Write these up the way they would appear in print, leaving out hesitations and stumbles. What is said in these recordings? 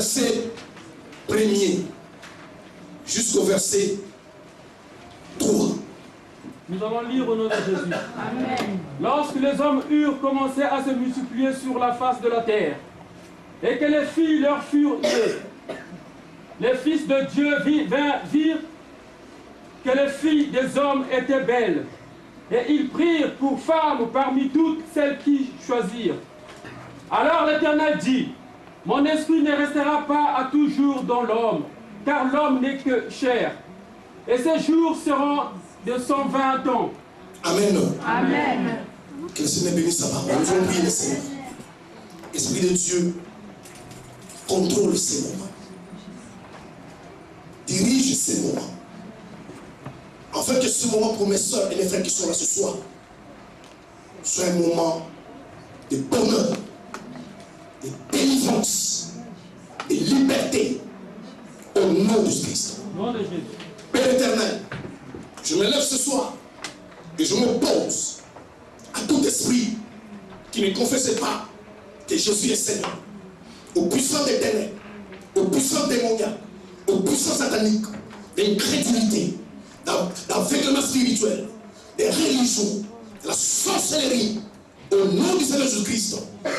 verset 1er jusqu'au verset 3. Nous allons lire au nom de Jésus. Amen. Lorsque les hommes eurent commencé à se multiplier sur la face de la terre, et que les filles leur furent nées, les fils de Dieu virent que les filles des hommes étaient belles, et ils prirent pour femmes parmi toutes celles qui choisirent. Alors l'Éternel dit, « Mon esprit ne restera pas à toujours dans l'homme, car l'homme n'est que chair, et ses jours seront de 120 ans. » Amen. Amen. Que le Seigneur bénisse sa parole. Nous allons prier le Seigneur. Esprit de Dieu, contrôle ces moments. Dirige ces moments. Afin que ce moment pour mes soeurs et mes frères qui sont là ce soir soit un moment de bonheur, de délivrance, de liberté au nom de Christ. Père éternel, je me lève ce soir et je m'oppose à tout esprit qui ne confesse pas que Jésus est Seigneur, aux puissants des ténèbres, aux puissants démoniaques, aux puissants sataniques, d'incrédulité, d'aveuglement spirituel, des religions, de la sorcellerie. Au nom du Seigneur Jésus-Christ,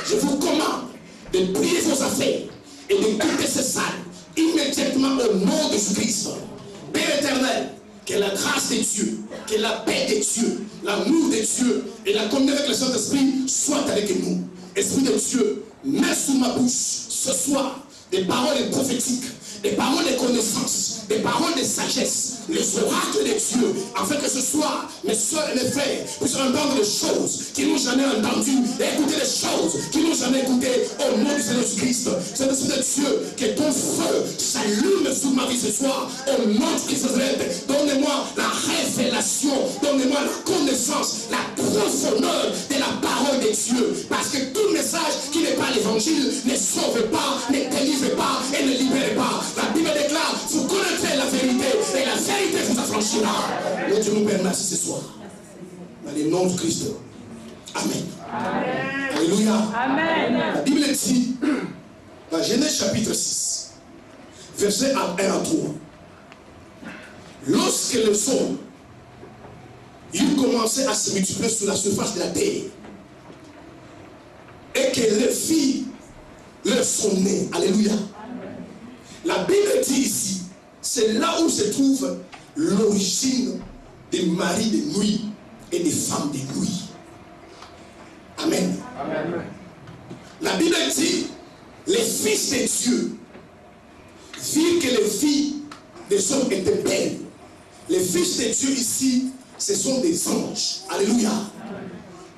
je vous commande de prier vos affaires et de quitter ces salles immédiatement au nom de Jésus-Christ. Père éternel, que la grâce de Dieu, que la paix de Dieu, l'amour de Dieu et la communion avec le Saint-Esprit soient avec nous. Esprit de Dieu, mets sous ma bouche ce soir des paroles prophétiques, des paroles de connaissance, des paroles de sagesse, les oracles de Dieu, afin que ce soir, mes soeurs et mes frères puissent entendre des choses qu'ils n'ont jamais entendues et écouter des choses qu'ils n'ont jamais écoutées au nom du Seigneur Jésus-Christ. C'est le Seigneur de Dieu, que ton feu s'allume sur ma vie ce soir au nom de Christ. Donne-moi la révélation, donne-moi la connaissance, la profondeur de la parole de Dieu, parce que tout message qui n'est pas l'évangile ne sauve pas, ne délivre pas et ne libère pas. La Bible déclare, vous connaîtrez la vérité et la vérité vous affranchira. Et Dieu nous permet ce soir. Dans le nom de Christ. Amen. Amen. Alléluia. Amen. La Bible dit, dans Genèse chapitre 6, verset 1 à 3, lorsque les hommes ils commençaient à se multiplier sur la surface de la terre, et que les filles leur sont nées. Alléluia. La Bible dit ici, c'est là où se trouve l'origine des maris de nuit et des femmes de nuit. Amen. Amen. La Bible dit, les fils de Dieu virent que les filles des hommes étaient belles. Les fils de Dieu ici, ce sont des anges. Alléluia.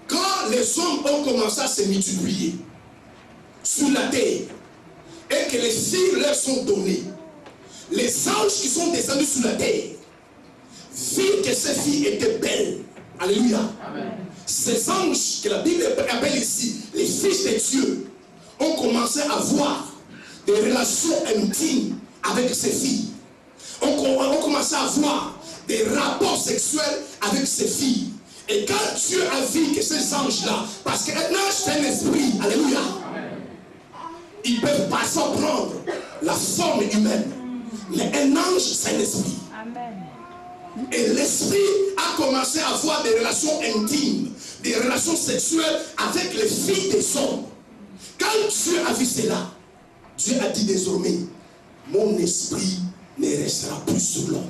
Quand les hommes ont commencé à se multiplier sur la terre et que les filles leur sont données, les anges qui sont descendus sur la terre virent que ces filles étaient belles. Alléluia. Amen. Ces anges que la Bible appelle ici les fils de Dieu ont commencé à avoir des relations intimes avec ces filles. On commencé à avoir des rapports sexuels avec ces filles. Et quand Dieu a vu que ces anges-là, parce qu'un ange c'est un esprit, alléluia, ils ne peuvent pas s'en prendre la forme humaine. Mais un ange c'est un esprit. Amen. Et l'esprit a commencé à avoir des relations intimes, des relations sexuelles avec les filles des hommes. Quand Dieu a vu cela, Dieu a dit désormais, mon esprit ne restera plus sur l'homme.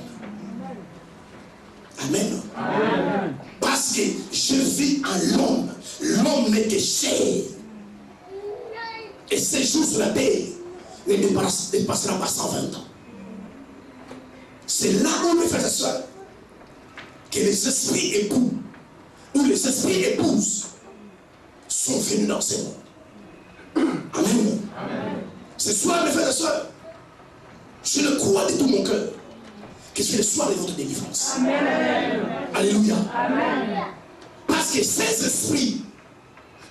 Amen. Amen. Parce que je vis en l'homme. L'homme n'est que chair. Et ces jours sur la terre ne dépassera pas 120 ans. C'est là où, mes frères et sœurs, que les esprits époux ou les esprits épouses sont venus dans ce monde. Amen. Amen. Ce soir, mes frères et sœurs, je le crois de tout mon cœur que c'est le soir de votre délivrance. Amen. Alléluia. Amen. Parce que ces esprits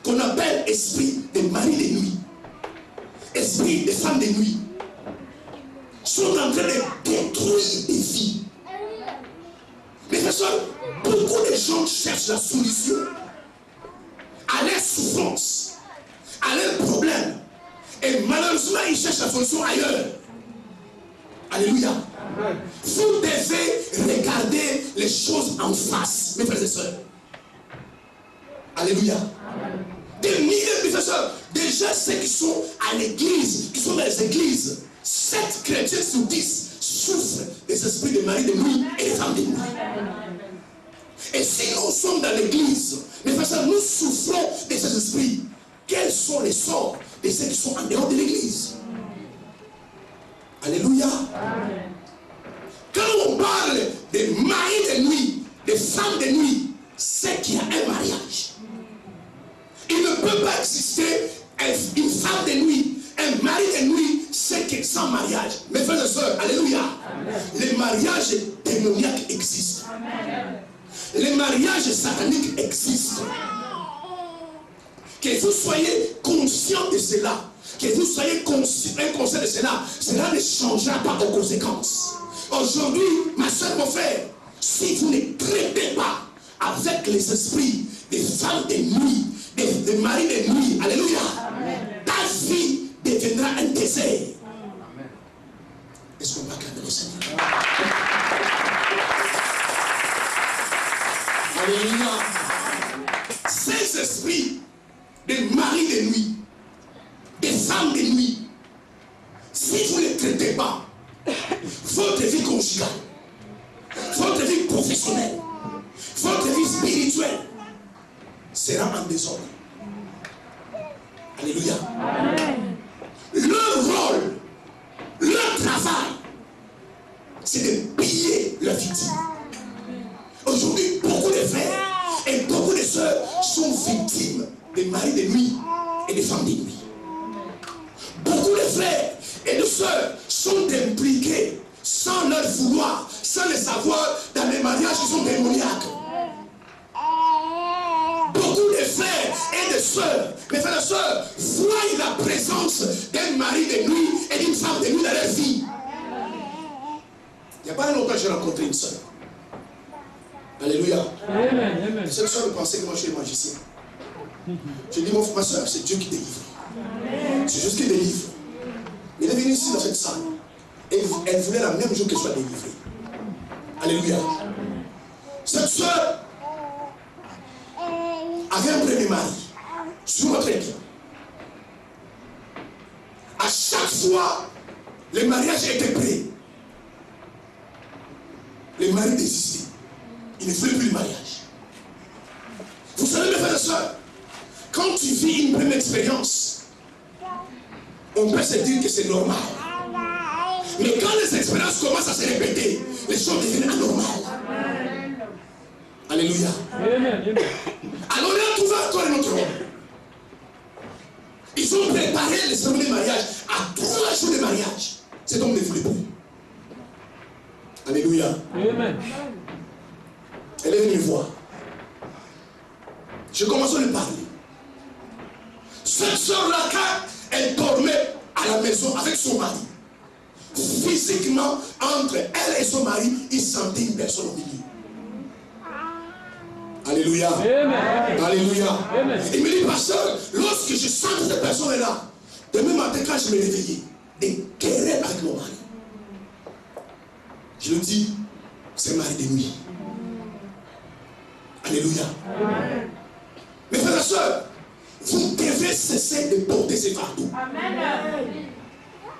qu'on appelle esprits des maris de nuit, esprits des femmes de nuit, sont en train de détruire des vies. Mes frères et sœurs, beaucoup de gens cherchent la solution à leurs souffrances, à leurs problèmes. Et malheureusement, malheureusement, ils cherchent la solution ailleurs. Alléluia. Vous devez regarder les choses en face, mes frères et sœurs. Alléluia. Des milliers de frères et sœurs, déjà ceux qui sont à l'église, qui sont dans les églises, 7 chrétiens sur 10 souffrent des esprits de mari de nuit et des femmes de nuit. Et si nous sommes dans l'église, mes frères et sœurs, nous souffrons de ces esprits. Quels sont les sorts de ceux qui sont en dehors de l'église? Alléluia. Amen. Quand on parle des maris de nuit, des femmes de nuit, c'est qu'il y a un mariage. Il ne peut pas exister une femme de nuit, un mari de nuit, c'est que sans mariage. Mes frères et sœurs, alléluia. Amen. Les mariages démoniaques existent. Amen. Les mariages sataniques existent. Que vous soyez conscient de cela, que vous soyez inconscient de cela, cela ne changera pas aux conséquences. Aujourd'hui, ma soeur, mon frère, si vous ne traitez pas avec les esprits des femmes de nuit, des maris de nuit, alléluia, amen, ta vie deviendra un désert. Est-ce qu'on va acclamer le Seigneur? Alléluia. Ces esprits des maris de nuit, des femmes de nuit, si vous ne les traitez pas, votre vie conjugale, votre vie professionnelle, votre vie spirituelle sera en désordre. Alléluia. Amen. Leur rôle, leur travail, c'est de piller leur victime. Aujourd'hui, beaucoup de frères et beaucoup de sœurs sont victimes des maris de nuit et des femmes de nuit. Beaucoup de frères et de sœurs sont impliqués sans leur vouloir, sans le savoir, dans des mariages qui sont démoniaques. Beaucoup de frères et de sœurs, mes frères et sœurs, voient la présence d'un mari de nuit et d'une femme de nuit dans leur vie. Il n'y a pas longtemps que j'ai rencontré une sœur. Alléluia. Amen. Cette sœur pensait que moi je suis magicien. Je dis, ma soeur, c'est Dieu qui délivre. C'est juste qui délivre. Il est venu ici dans cette salle. Et elle voulait la même chose qu'elle soit délivrée. Alléluia. Cette soeur avait un premier mari. Suis-moi très bien. À chaque fois, le mariage était prêt. Le mari désistait. Il ne voulait plus le mariage. Vous savez, mes frères et sœurs, quand tu vis une première expérience, on peut se dire que c'est normal. Mais quand les expériences commencent à se répéter, les choses deviennent anormales. Alléluia. Amen. Alors on a trouvé encore un autre homme. Ils ont préparé les cérémonies de mariage à 3 jours de mariage. Cet homme ne voulait plus. Alléluia. Amen. Elle est venue me voir. Je commence à lui parler. Cette soeur-là, quand elle dormait à la maison avec son mari, physiquement, entre elle et son mari, il sentait une personne au milieu. Alléluia. Amen. Alléluia. Amen. Il me dit, pasteur, lorsque je sens que cette personne est là, demain matin, quand je me réveillais, des querelles avec mon mari. Je lui dis, c'est mari de nuit. Alléluia. Amen. Mes frères et sœurs, vous devez cesser de porter ces fardeaux. Amen.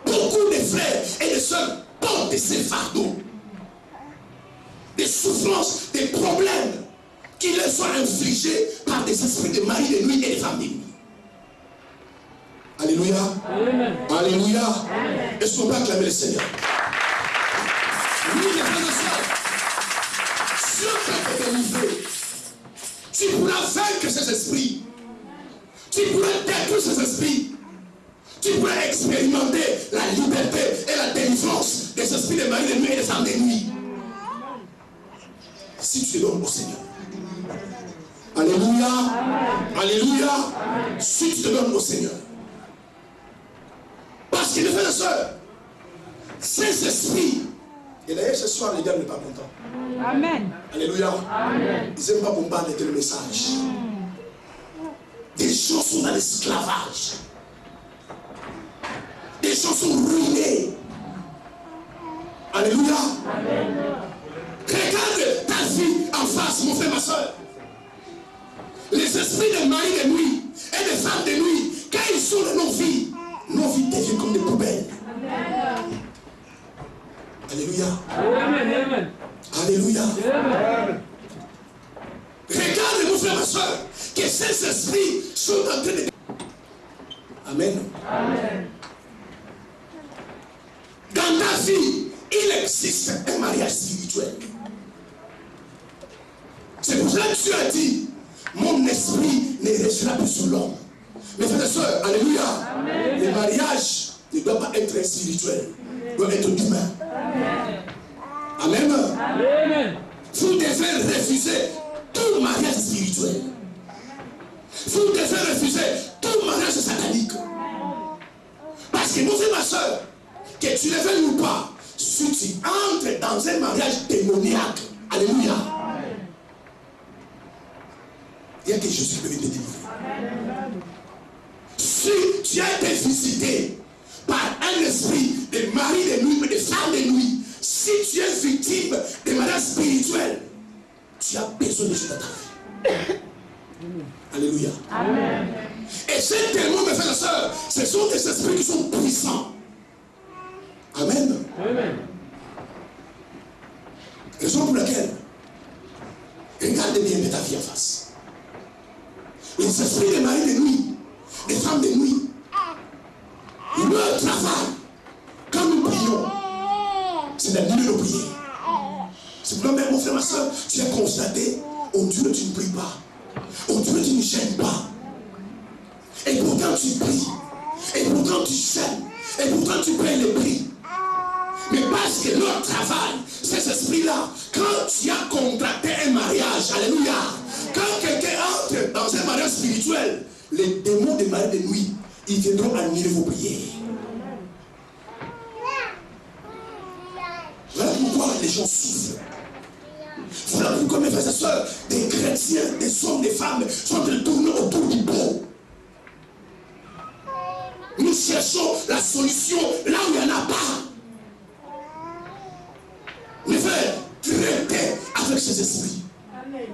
Beaucoup de frères et de sœurs portent ces fardeaux. Des souffrances, des problèmes qui leur sont infligés par des esprits de mari de nuit et de femmes de nuit. Alléluia. Amen. Alléluia. Est-ce qu'on peut acclamer le Seigneur? Oui, mes frères et sœurs, si on peut te délivrer, tu pourras vaincre ces esprits. Tu pourras détruire ces esprits. Tu pourras expérimenter la liberté et la délivrance des esprits des maris de nuit et des femmes de nuit. Si tu te donnes au Seigneur. Alléluia. Amen. Alléluia. Amen. Si tu te donnes au Seigneur. Parce que les frères et sœurs, ces esprits, et d'ailleurs ce soir, les gars n'est pas content. Amen. Alléluia. Amen. Ils n'aiment pas bombarder le message. Des gens sont dans l'esclavage. des gens sont ruinés. Alléluia. Amen. Regarde ta vie en face, mon frère, ma soeur. Les esprits des maris de nuit et des femmes de nuit, quand ils sont dans nos vies deviennent comme des poubelles. Amen. Alléluia. Amen. Alléluia. Amen. Regarde, mon frère, ma soeur, que ces esprits sont en train de... Amen. Amen. Dans ta vie, il existe un mariage spirituel. C'est pour ça que Dieu a dit, mon esprit ne restera plus sur l'homme. Mes frères et sœurs, alléluia. Amen. Le mariage ne doit pas être spirituel, il doit être humain. Amen. Amen. Amen. Vous devez refuser tout mariage spirituel. Vous devez refuser tout mariage satanique. Parce que mon frère, ma soeur, que tu le veuilles ou pas, si tu entres dans un mariage démoniaque, alléluia, il y a que Jésus qui peut te délivrer. Si tu as été visité par un esprit de mari de nuit, de femme de nuit, si tu es victime de mariage spirituel, tu as besoin de Dieu dans ta vie. Alléluia. Amen. Et ces démons, mes frères et sœurs, ce sont des esprits qui sont puissants. Amen. Amen. Raison pour laquelle, regarde bien ta vie en face. Les esprits des maris de nuit, des femmes de nuit, leur travail, quand nous prions, c'est d'annuler nos prières. C'est pourquoi même mon frère, ma soeur, tu as constaté, oh Dieu, tu ne pries pas. Oh Dieu, tu ne gênes pas. Et pourtant tu pries. Et pourtant tu gênes. Et pourtant tu payes les prix. Mais parce que leur travail, ces esprits-là, quand tu as contracté un mariage, alléluia, quand quelqu'un entre dans un mariage spirituel, les démons des maris de nuit, ils viendront annuler vos prières. Voilà pourquoi les gens souffrent. Voilà pourquoi mes frères et sœurs, des chrétiens, des hommes, des femmes sont en train de tourner autour du pot. Nous cherchons la solution là où il n'y en a pas. Mes frères, traitez avec ces esprits. Amen.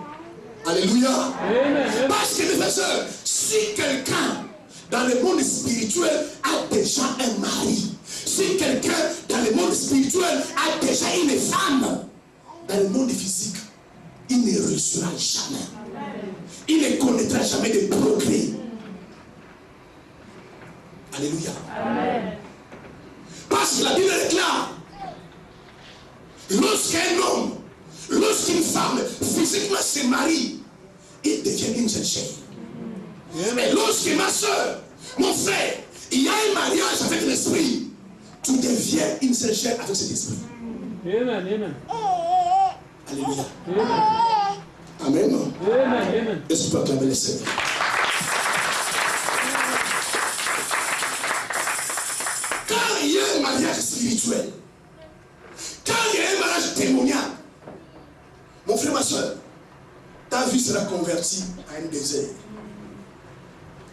Alléluia. Amen. Parce que mes frères et sœurs, si quelqu'un dans le monde spirituel a déjà un mari, si quelqu'un dans le monde spirituel a déjà une femme, dans le monde physique, il ne réussira jamais. Il ne connaîtra jamais de progrès. Alléluia. Amen. Parce que la Bible déclare, lorsqu'un homme, lorsqu'une femme physiquement se marie, il devient une seule chair. Et lorsque ma soeur, mon frère, il y a un mariage avec l'esprit, tu deviens une seule chair avec cet esprit. Amen. Amen. Alléluia. Amen. Amen. Est-ce que tu peux acclamer le Seigneur? Quand il y a un mariage spirituel, quand il y a un mariage démoniaque, mon frère, ma soeur, ta vie sera convertie à un désert.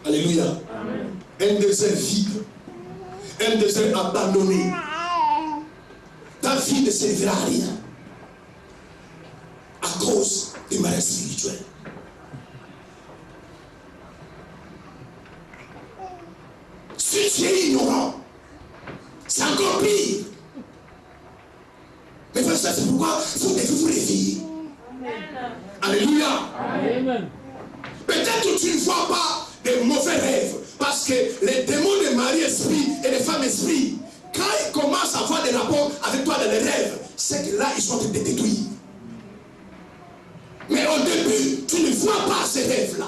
Alléluia. Amen. Un désert vide, un désert abandonné. Ta vie ne servira à rien à cause du mariage spirituel. Si tu es ignorant, c'est encore pire. Mais c'est pourquoi vous devez vous réveiller. Alléluia. Amen. Peut-être que tu ne vois pas de mauvais rêves, parce que les démons de mari esprit et les femmes esprit, quand ils commencent à avoir des rapports avec toi dans les rêves, c'est que là ils sont en train de te détruire. Mais au début, tu ne vois pas ces rêves-là.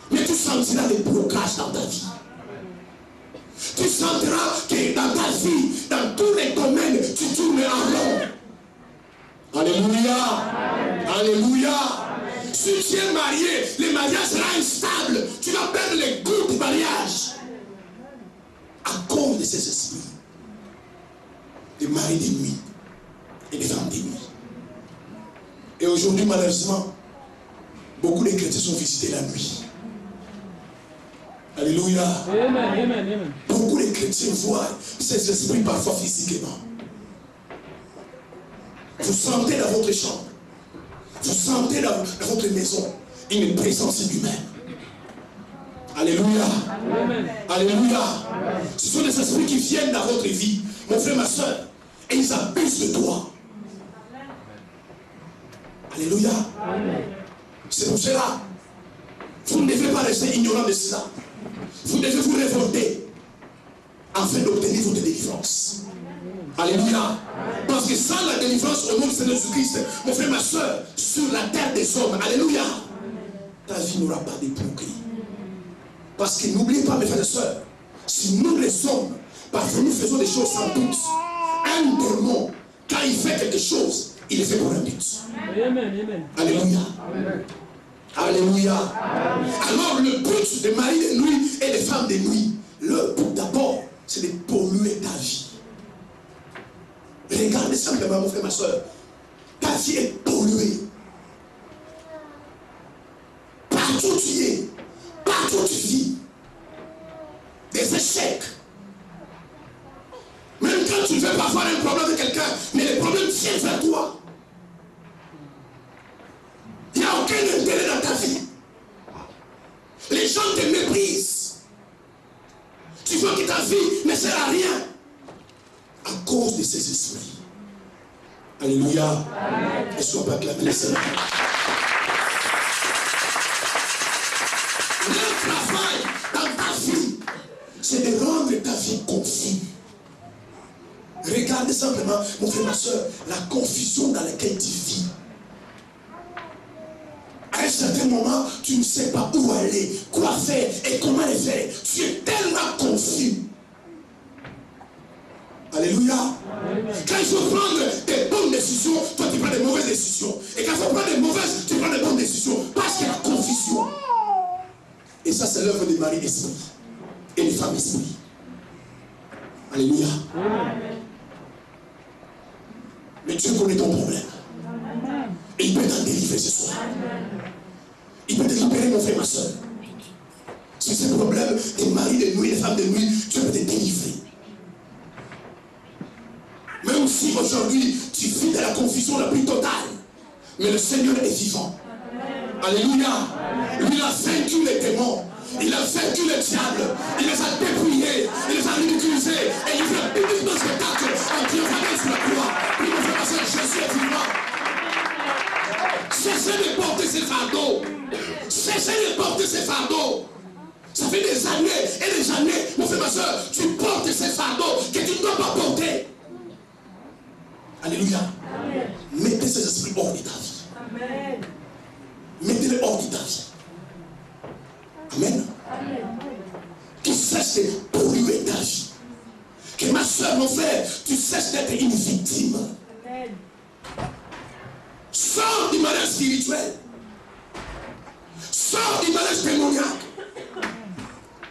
Mais tu sentiras des blocages dans ta vie. Tu sentiras que dans ta vie, dans tous les domaines, tu tournes en rond. Alléluia. Amen. Alléluia. Amen. Si tu es marié, le mariage sera instable. Tu vas perdre le goût du mariage. À cause de ces esprits. Des maris de nuit et des femmes de nuit. Et aujourd'hui, malheureusement, beaucoup de chrétiens sont visités la nuit. Alléluia. Amen, amen, amen. Beaucoup de chrétiens voient ces esprits parfois physiquement. Vous sentez dans votre chambre, vous sentez dans votre maison une présence humaine. Alléluia. Amen. Alléluia. Ce sont des esprits qui viennent dans votre vie, mon frère, ma soeur, et ils abusent de toi. Alléluia. C'est pour cela, vous ne devez pas rester ignorant de cela. Vous devez vous révolter afin d'obtenir votre délivrance. Alléluia. Parce que sans la délivrance au nom de Seigneur Jésus-Christ, mon frère, ma soeur, sur la terre des hommes, alléluia, ta vie n'aura pas de progrès. Parce que n'oubliez pas, mes frères et sœurs, si nous les hommes, parfois nous faisons des choses sans doute, un démon, quand il fait quelque chose, il le fait pour un but. Amen, amen. Alléluia. Amen. Alléluia. Alors le but des maris de nuit et des femmes de nuit, le but d'abord, c'est de polluer ta vie. Regardez simplement, mon frère, ma soeur, ta vie est polluée. Partout où tu es, partout où tu vis, des échecs. Même quand tu ne veux pas avoir un problème avec quelqu'un, mais les problèmes viennent vers toi. Il n'y a aucun intérêt dans ta vie. Les gens te méprisent. Tu vois que ta vie ne sert à rien à cause de ces esprits. Alléluia. Est-ce qu'on peut acclamer le Seigneur? Le travail dans ta vie, c'est de rendre ta vie confuse. Regardez simplement, mon frère, ma soeur, la confusion dans laquelle tu vis. À un certain moment, tu ne sais pas où aller, quoi faire et comment le faire. Tu es tellement confus. Alléluia. Quand il faut prendre des bonnes décisions, toi tu prends des mauvaises décisions. Et quand il faut prendre des mauvaises, tu prends des bonnes décisions. Parce qu'il y a la confusion. Et ça, c'est l'œuvre des maris esprits et des femmes esprits. Alléluia. Mais Dieu connaît ton problème. Et il peut t'en délivrer ce soir. Il peut te libérer, mon frère, ma soeur. Si c'est le problème des maris de nuit, des femmes de nuit, Dieu peut te délivrer. Même si aujourd'hui tu vis dans la confusion la plus totale, mais le Seigneur est vivant. Alléluia. Lui, il a vaincu les démons. Il a vaincu le diable. Il les a dépouillés. Il les a ridiculisés. Et il fait publiquement ce spectacle en triomphant sur la croix. Puis mon frère, ma soeur, Jésus est vivant. Cessez de porter ces fardeaux. Cessez de porter ces fardeaux. Ça fait des années et des années, mon frère, ma soeur, tu portes ces fardeaux que tu ne dois pas porter. Alléluia. Amen. Mettez ces esprits hors de ta vie. Amen. Mettez-les hors de ta vie. Amen. Amen. Tu cesses de polluer ta vie. Que ma soeur, mon frère, tu cesses d'être une victime. Amen. Sors du malheur spirituel. Sors du malheur démoniaque.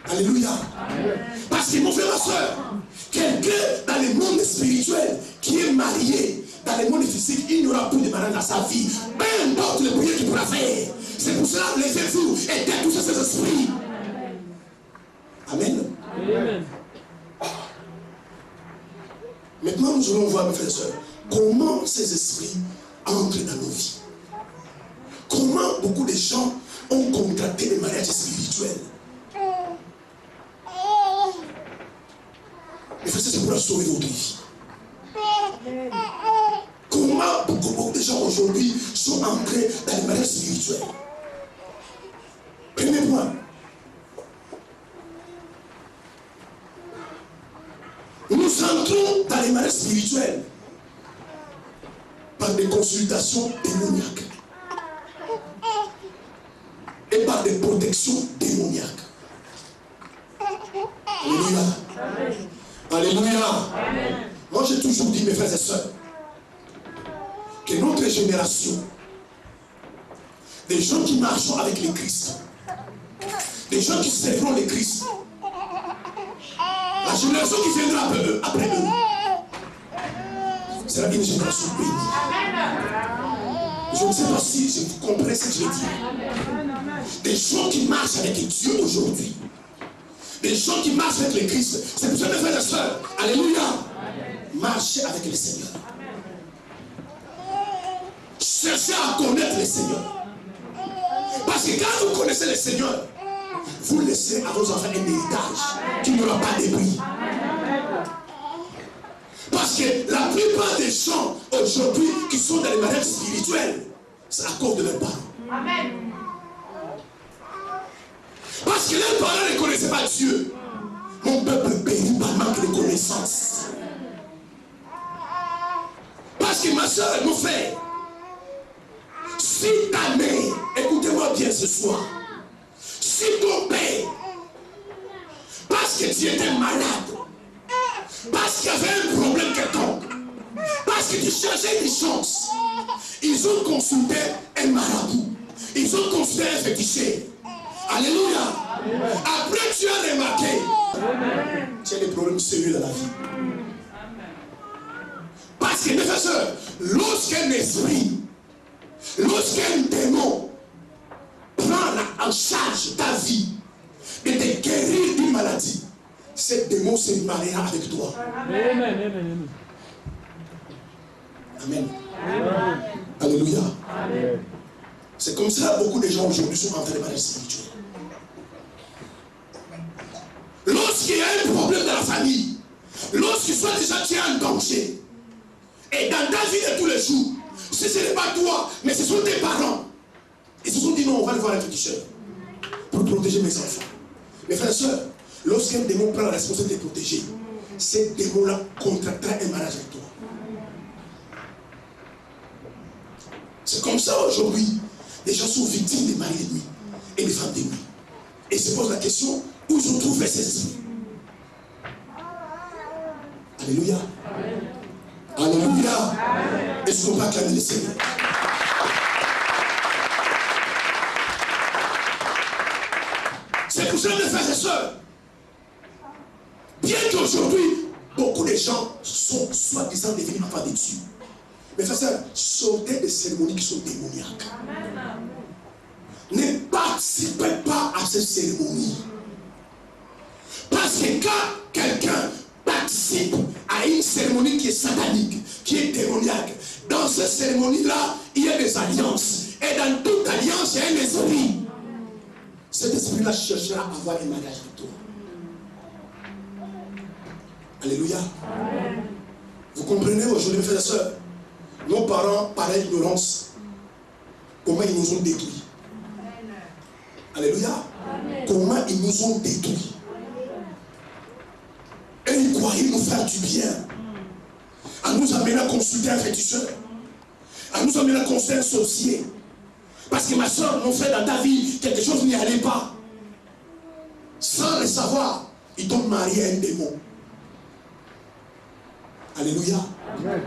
Alléluia. Amen. Parce que mon frère, ma soeur, quelqu'un dans le monde spirituel qui est marié, dans le monde physique, il n'y aura plus de malheur dans sa vie. Peu importe le bruit qu'il pourra faire. C'est pour cela, levez-vous et détouchez ces esprits. Amen. Amen. Maintenant, nous allons voir, mes frères et sœurs, comment ces esprits entrent dans nos vies. Comment beaucoup de gens ont contracté des maladies spirituelles. Mais frère, c'est pour sauver votre vie. Comment beaucoup de gens aujourd'hui sont entrés dans les maladies spirituelles. Premier point. Nous entrons dans les maladies spirituelles par des consultations démoniaques et par des protections démoniaques. Alléluia. Alléluia. Amen. Moi j'ai toujours dit, mes frères et sœurs, que notre génération, des gens qui marchent avec le Christ, des gens qui serviront le Christ, la génération qui viendra après eux, sera une génération bénie. Je ne sais pas si je comprends ce que je dis. Des gens qui marchent avec Dieu aujourd'hui, des gens qui marchent avec le Christ. C'est pour ça, mes frères et sœurs, alléluia, marchez avec le Seigneur. Cherchez à connaître le Seigneur. Parce que quand vous connaissez le Seigneur, vous laissez à vos enfants un héritage qui n'aura pas de prix. Parce que la plupart des gens aujourd'hui qui sont dans les mariages spirituels, c'est à cause de leurs parents. Amen. Parce que leurs parents ne connaissaient pas Dieu. Mon peuple périt par manque de connaissance. Parce que ma soeur, mon frère, si ta mère, écoutez-moi bien ce soir, si ton père, parce que tu étais malade, parce qu'il y avait un problème quelconque, parce que tu cherchais une chance, ils ont consulté un marabout, ils ont consulté un féticheur. Alléluia. Amen. Après tu as remarqué, tu as des problèmes sérieux dans la vie. Parce que mes frères et sœurs, lorsqu'un esprit, lorsqu'un démon prend en charge ta vie et te guérir d'une maladie, ce démon se mariera avec toi. Amen. Amen. Amen. Amen. Alléluia. Amen. C'est comme ça que beaucoup de gens aujourd'hui sont entrés dans les maladies spirituelles. Lorsqu'il y a un problème dans la famille, lorsqu'il soit déjà tu es en danger, et dans ta vie de tous les jours, si ce n'est pas toi, mais ce sont tes parents, ils se sont dit non, on va aller voir un féticheur pour protéger mes enfants. Mes frères et sœurs, lorsqu'un démon prend la responsabilité de protéger, ce démon-là contractera un mariage avec toi. C'est comme ça aujourd'hui, les gens sont victimes des maris de nuit et des femmes de nuit. Et ils se posent la question, où ils ont trouvé ces esprits? Alléluia. Amen. Alléluia. Est-ce qu'on peut acclamer le Seigneur? C'est pour ça, mes frères et sœurs, bien qu'aujourd'hui, beaucoup de gens sont soi-disant devenus enfants de Dieu. Mais frères et sœurs, sortez des cérémonies qui sont démoniaques. Ne participez pas à ces cérémonies. Parce que quand quelqu'un participe à une cérémonie qui est satanique, qui est démoniaque, dans cette cérémonie-là, il y a des alliances. Et dans toute alliance, il y a un esprit. Cet esprit-là cherchera à avoir un mariage avec toi. Alléluia. Amen. Vous comprenez aujourd'hui, mes frères et sœurs, nos parents, par ignorance, comment ils nous ont détruits. Alléluia. Amen. Comment ils nous ont détruits. Et ils croyaient nous faire du bien. À nous amener à consulter un féticheur. À nous amener à consulter un sorcier. Parce que ma soeur, mon frère, dans ta vie, quelque chose n'y allait pas. Sans le savoir, ils t'ont marié à un démon. Alléluia. Amen.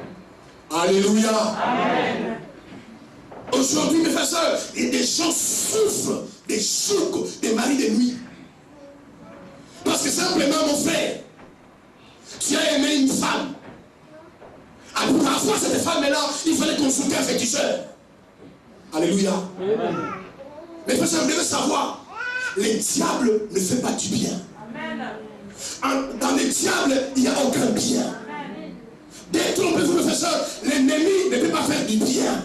Alléluia. Amen. Aujourd'hui, mes frères et sœurs, des gens souffrent des chocs des maris de nuit. Parce que simplement, mon frère, tu as aimé une femme. Alors, parfois, cette femme-là, il fallait consulter un féticheur. Alléluia. Amen. Mais frère, vous devez savoir, le diable ne fait pas du bien. Amen. Dans le diable, il n'y a aucun bien. Détrompez-vous, mes frères, l'ennemi ne peut pas faire du bien.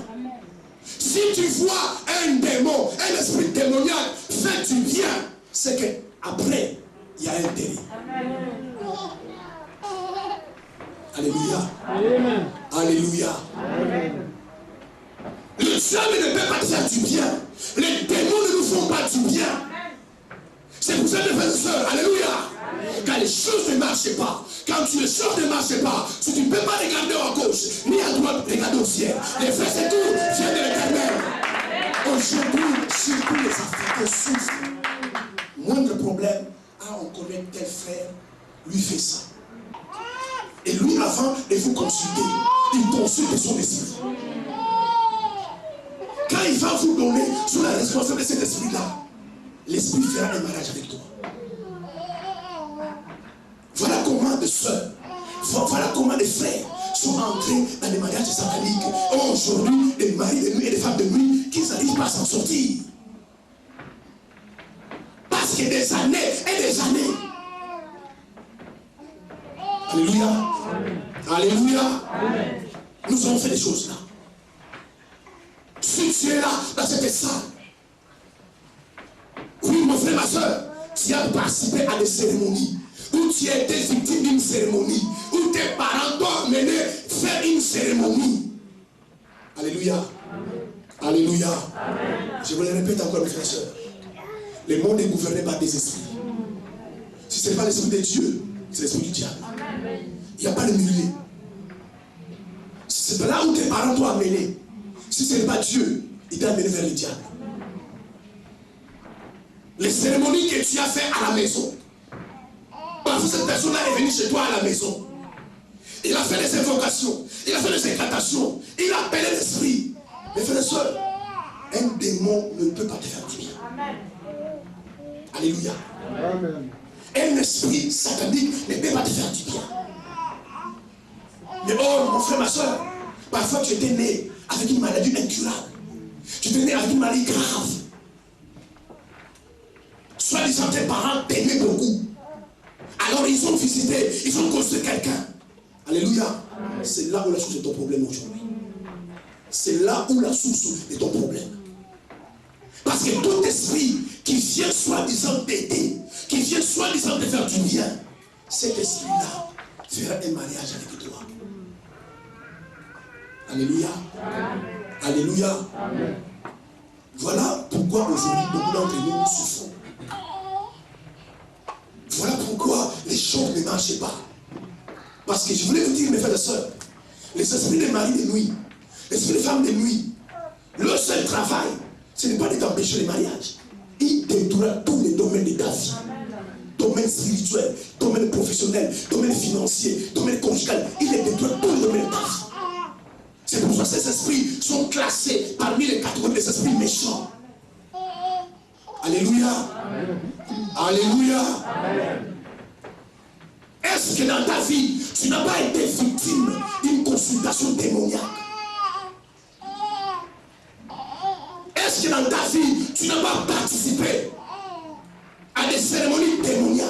Si tu vois un démon, un esprit démoniaque faire du bien, c'est qu'après, il y a un délit. Alléluia. Amen. Alléluia. Amen. Le diable ne peut pas faire du bien. Les démons ne nous font pas du bien. C'est pour ça que mes frères et sœurs, alléluia. Quand les choses ne marchent pas, quand les choses ne marchent pas, si tu ne peux pas regarder à gauche, ni à droite, regarder au ciel. Les frères, c'est tout, viens de l'Éternel. Aujourd'hui, surtout les Africains souffrent. Moindre problème, ah, on connaît tel frère, lui fait ça. Et lui, avant de vous consulter, il consulte son esprit. Quand il va vous donner sur la responsabilité de cet esprit-là, l'esprit fera un mariage avec toi. Voilà comment des soeurs, voilà comment des frères sont entrés dans les mariages sataniques. Aujourd'hui, des maris de nuit et des femmes de nuit qui n'arrivent pas à s'en sortir. Parce que des années et des années, Alléluia. Alléluia. Nous avons fait des choses là. Si tu es là, dans cette salle, oui, mon frère, ma soeur, tu as participé à des cérémonies, où tu as été victime d'une cérémonie, où tes parents t'ont amené faire une cérémonie. Alléluia. Alléluia. Je vous le répète encore, mes frères et sœurs. Le monde est gouverné par des esprits. Si ce n'est pas l'esprit de Dieu, c'est l'esprit du diable. Il n'y a pas de milieu. C'est là où tes parents t'ont amené. Si ce n'est pas Dieu, il t'a amené vers le diable. Les cérémonies que tu as fait à la maison, parce que cette personne-là est venue chez toi à la maison. Il a fait des invocations, il a fait des incantations, il a appelé l'esprit. Mes frères et sœurs, un démon ne peut pas te faire du bien. Alléluia. Amen. Un esprit satanique ne peut pas te faire du bien. Mais oh, mon frère, ma soeur, parfois tu étais né avec une maladie incurable. Tu étais né avec une maladie grave. Soit-disant tes parents t'aimaient beaucoup. Alors ils ont visité, ils ont construit quelqu'un. Alléluia. C'est là où la source de ton problème aujourd'hui. C'est là où la source de ton problème. Parce que tout esprit qui vient soi-disant t'aider, qui vient soi-disant te faire du bien, cet esprit-là fera un mariage avec toi. Alléluia. Amen. Alléluia. Amen. Voilà pourquoi aujourd'hui beaucoup d'entre nous souffrons. Voilà pourquoi les choses ne marchent pas. Parce que je voulais vous dire, mes frères et sœurs, les esprits des maris de nuit, les esprits des femmes de nuit, leur seul travail, ce n'est pas de t'empêcher le mariage. Il détruira tous les domaines de ta vie. Domaine spirituel, domaine professionnel, domaine financier, domaine conjugal. Il les détruira tous les domaines de ta vie. C'est pour ça que ces esprits sont classés parmi les catégories des esprits méchants. Alléluia. Amen. Alléluia. Amen. Est-ce que dans ta vie, tu n'as pas été victime d'une consultation démoniaque? Est-ce que dans ta vie, tu n'as pas participé à des cérémonies démoniaques?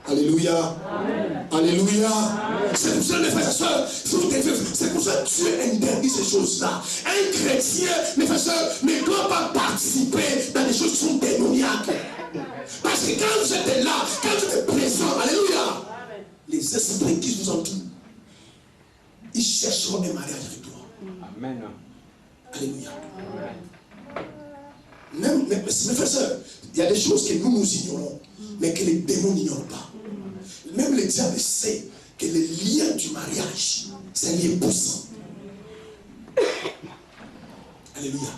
Alléluia. Amen. Alléluia. C'est pour ça, mes frères et sœurs, c'est pour ça que Dieu interdit ces choses-là. Un chrétien, mes frères et sœurs, ne doit pas participer dans des choses qui sont démoniaques. Parce que quand vous êtes là, quand vous êtes présent, alléluia, les esprits qui vous entourent, ils chercheront un mariage avec toi. Amen. Alléluia. Même, mes frères et sœurs, il y a des choses que nous ignorons, mais que les démons n'ignorent pas. Même le diable sait que le lien du mariage, c'est un lien puissant. Alléluia.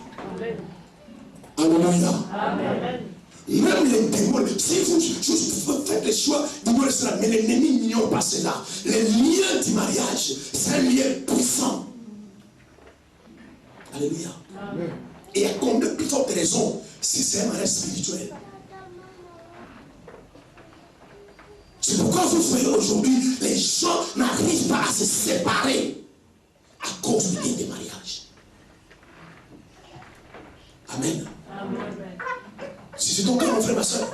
Alléluia. Amen. Même les démons, si vous faites le choix d'ignorer cela, mais l'ennemi n'ignore pas cela. Le lien du mariage, c'est un lien puissant. Alléluia. Amen. Et à combien de plus fortes raisons si c'est un mariage spirituel? C'est pourquoi vous voyez aujourd'hui, les gens n'arrivent pas à se séparer à cause du lien des mariages. Amen. Amen. Si c'est ton cas, mon frère, ma soeur,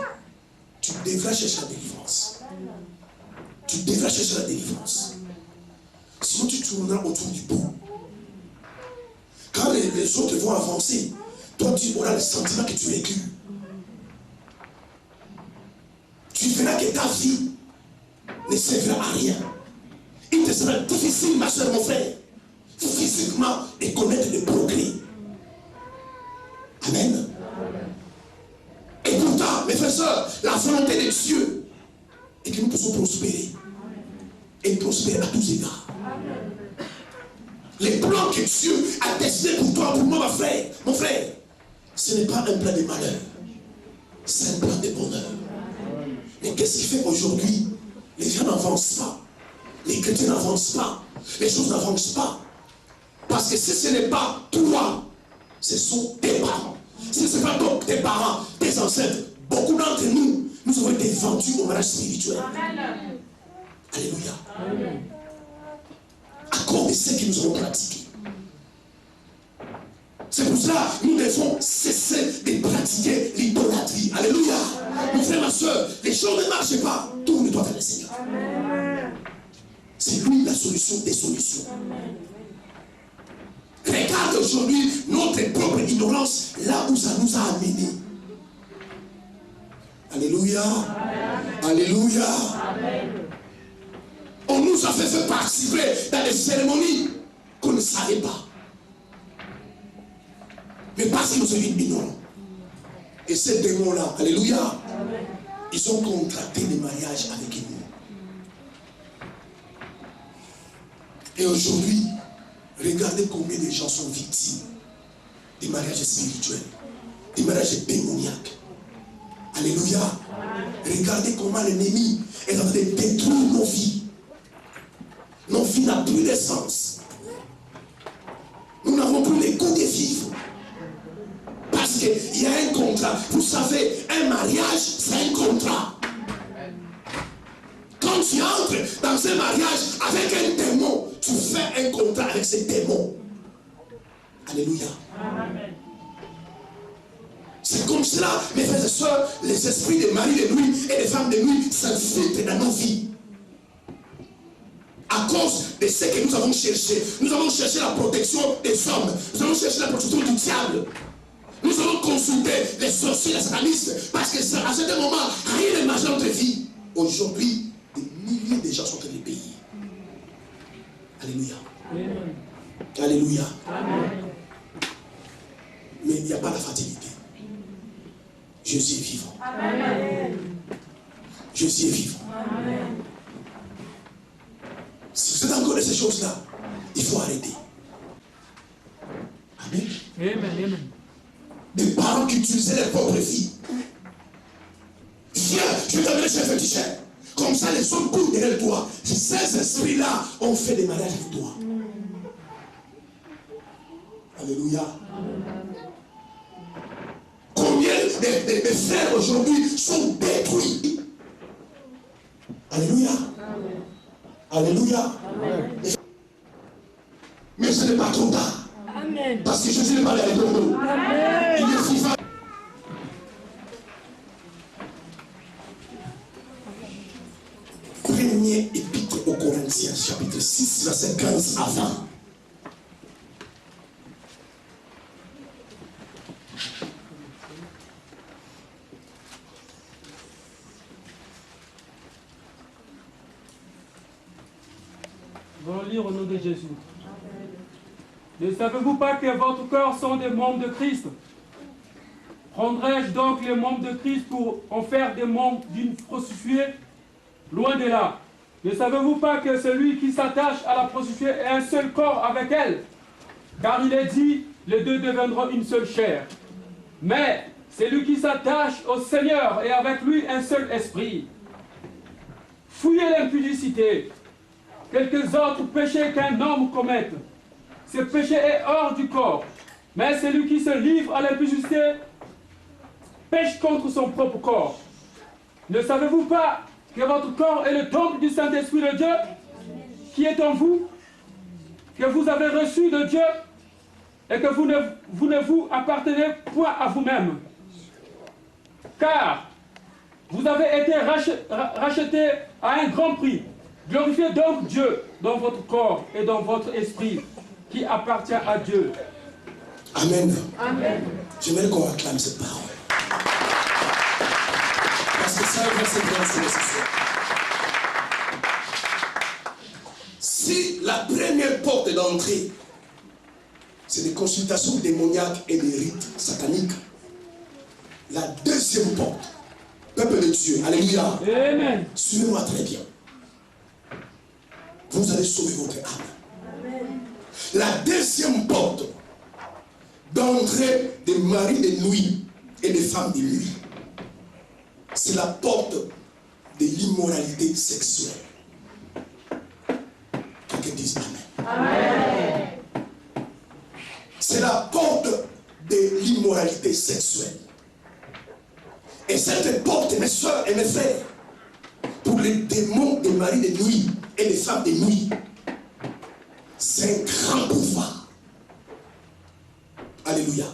tu devras chercher la délivrance. Tu devras chercher la délivrance. Sinon, tu tourneras autour du pot. Quand les autres vont avancer, toi, tu auras le sentiment que tu recules. Tu verras que ta vie ne servira à rien. Il te sera difficile, ma soeur, mon frère, physiquement, de connaître le progrès. Amen. Et pourtant, mes frères et sœurs, la volonté de Dieu est que nous puissions prospérer. Et prospérer à tous égards. Les plans que Dieu a destinés pour toi, pour moi, mon frère, ce n'est pas un plan de malheur. C'est un plan de bonheur. Mais qu'est-ce qui fait qu'aujourd'hui, les gens n'avancent pas? Les chrétiens n'avancent pas. Les choses n'avancent pas. Parce que si ce n'est pas toi, ce sont tes parents. Si ce n'est pas donc tes parents, tes ancêtres, beaucoup d'entre nous, nous avons été vendus au mariage spirituel. Amen. Alléluia. Amen. À cause de ce que nous avons pratiqué. C'est pour cela que nous devons cesser de pratiquer l'idolâtrie. Alléluia. Mon frère, ma soeur, les choses ne marchent pas. Tourne-toi vers le Seigneur. Amen. C'est lui la solution des solutions. Regarde aujourd'hui notre propre ignorance, là où ça nous a amenés. Alléluia. Alléluia. On nous a fait participer dans des cérémonies qu'on ne savait pas. Mais parce que nous sommes ignorants. Et ces démons-là, alléluia, ils ont contracté des mariages avec nous. Et aujourd'hui, regardez combien de gens sont victimes des mariages spirituels, des mariages démoniaques. Alléluia. Regardez comment l'ennemi est en train de détruire nos vies. Nos vies n'ont plus de sens. Nous n'avons plus le goût de vivre. Parce qu'il y a un contrat. Vous savez, un mariage, c'est un contrat. Quand tu entres dans un mariage avec un démon, tu fais un contrat avec ce démon. Alléluia. Amen. C'est comme cela, mes frères et sœurs, les esprits des maris de nuit et des femmes de nuit s'infiltrent dans nos vies. À cause de ce que nous avons cherché. Nous avons cherché la protection des hommes. Nous avons cherché la protection du diable. Nous avons consulté les sorciers, les satanistes. Parce que à certain moment, rien ne marche dans notre vie. Aujourd'hui, des milliers de gens sont en train de payer. Alléluia. Amen. Alléluia. Amen. Mais il n'y a pas de fatalité. Jésus est vivant. Amen. Jésus est vivant. Amen. Si vous êtes encore de ces choses-là, il faut arrêter. Amen. Amen. Des parents qui utilisaient leurs propres filles. Viens, je vais t'amener chez un féticheur. Comme ça, les hommes courent derrière toi. Ces esprits-là ont fait des mariages avec toi. Alléluia. Combien de frères aujourd'hui sont détruits? Alléluia. Alléluia. Amen. Mais ce n'est pas trop tard. Amen. Parce que Jésus n'est pas avec nous. Il est vivant. Premier épître aux Corinthiens, chapitre 6, verset 15 à 20. Allons lire au nom de Jésus. Ne savez-vous pas que votre corps sont des membres de Christ? Prendrais-je donc les membres de Christ pour en faire des membres d'une prostituée? Loin de là. Ne savez-vous pas que celui qui s'attache à la prostituée est un seul corps avec elle? Car il est dit, les deux deviendront une seule chair. Mais celui qui s'attache au Seigneur est avec lui un seul esprit. Fouillez l'impudicité. Quelques autres péchés qu'un homme commette. Ce péché est hors du corps. Mais celui qui se livre à l'impudicité pêche contre son propre corps. Ne savez-vous pas que votre corps est le temple du Saint-Esprit de Dieu qui est en vous, que vous avez reçu de Dieu et que vous ne vous appartenez point à vous-même? Car vous avez été rachetés à un grand prix. Glorifiez donc Dieu dans votre corps et dans votre esprit qui appartient à Dieu. Amen. Amen. J'aimerais qu'on acclame cette parole. Parce que ça, c'est nécessaire. Si la première porte d'entrée, c'est des consultations démoniaques et des rites sataniques, la deuxième porte, peuple de Dieu, alléluia. Amen. Suivez-moi très bien. Vous allez sauver votre âme. Amen. La deuxième porte d'entrée des maris de nuit et des femmes de nuit, c'est la porte de l'immoralité sexuelle. Quelqu'un dit Amen. Amen. C'est la porte de l'immoralité sexuelle. Et cette porte, mes soeurs et mes frères, pour les démons des maris de nuit et des femmes de nuit, c'est un grand pouvoir. Alléluia.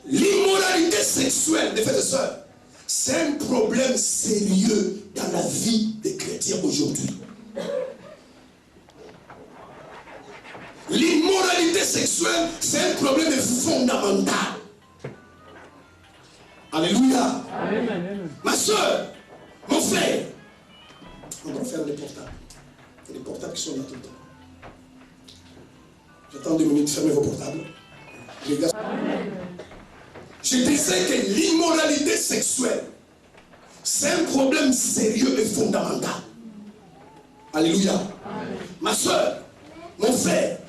L'immoralité sexuelle, mes frères et sœurs, c'est un problème sérieux dans la vie des chrétiens aujourd'hui. sexuelle, c'est un problème fondamental. Alléluia. Amen. Ma soeur, mon frère, on va faire les portables. Il y a des portables qui sont là tout le temps. J'attends 2 minutes, fermez vos portables. Les gars. Je disais que l'immoralité sexuelle, c'est un problème sérieux et fondamental. Alléluia. Amen. Ma soeur, mon frère,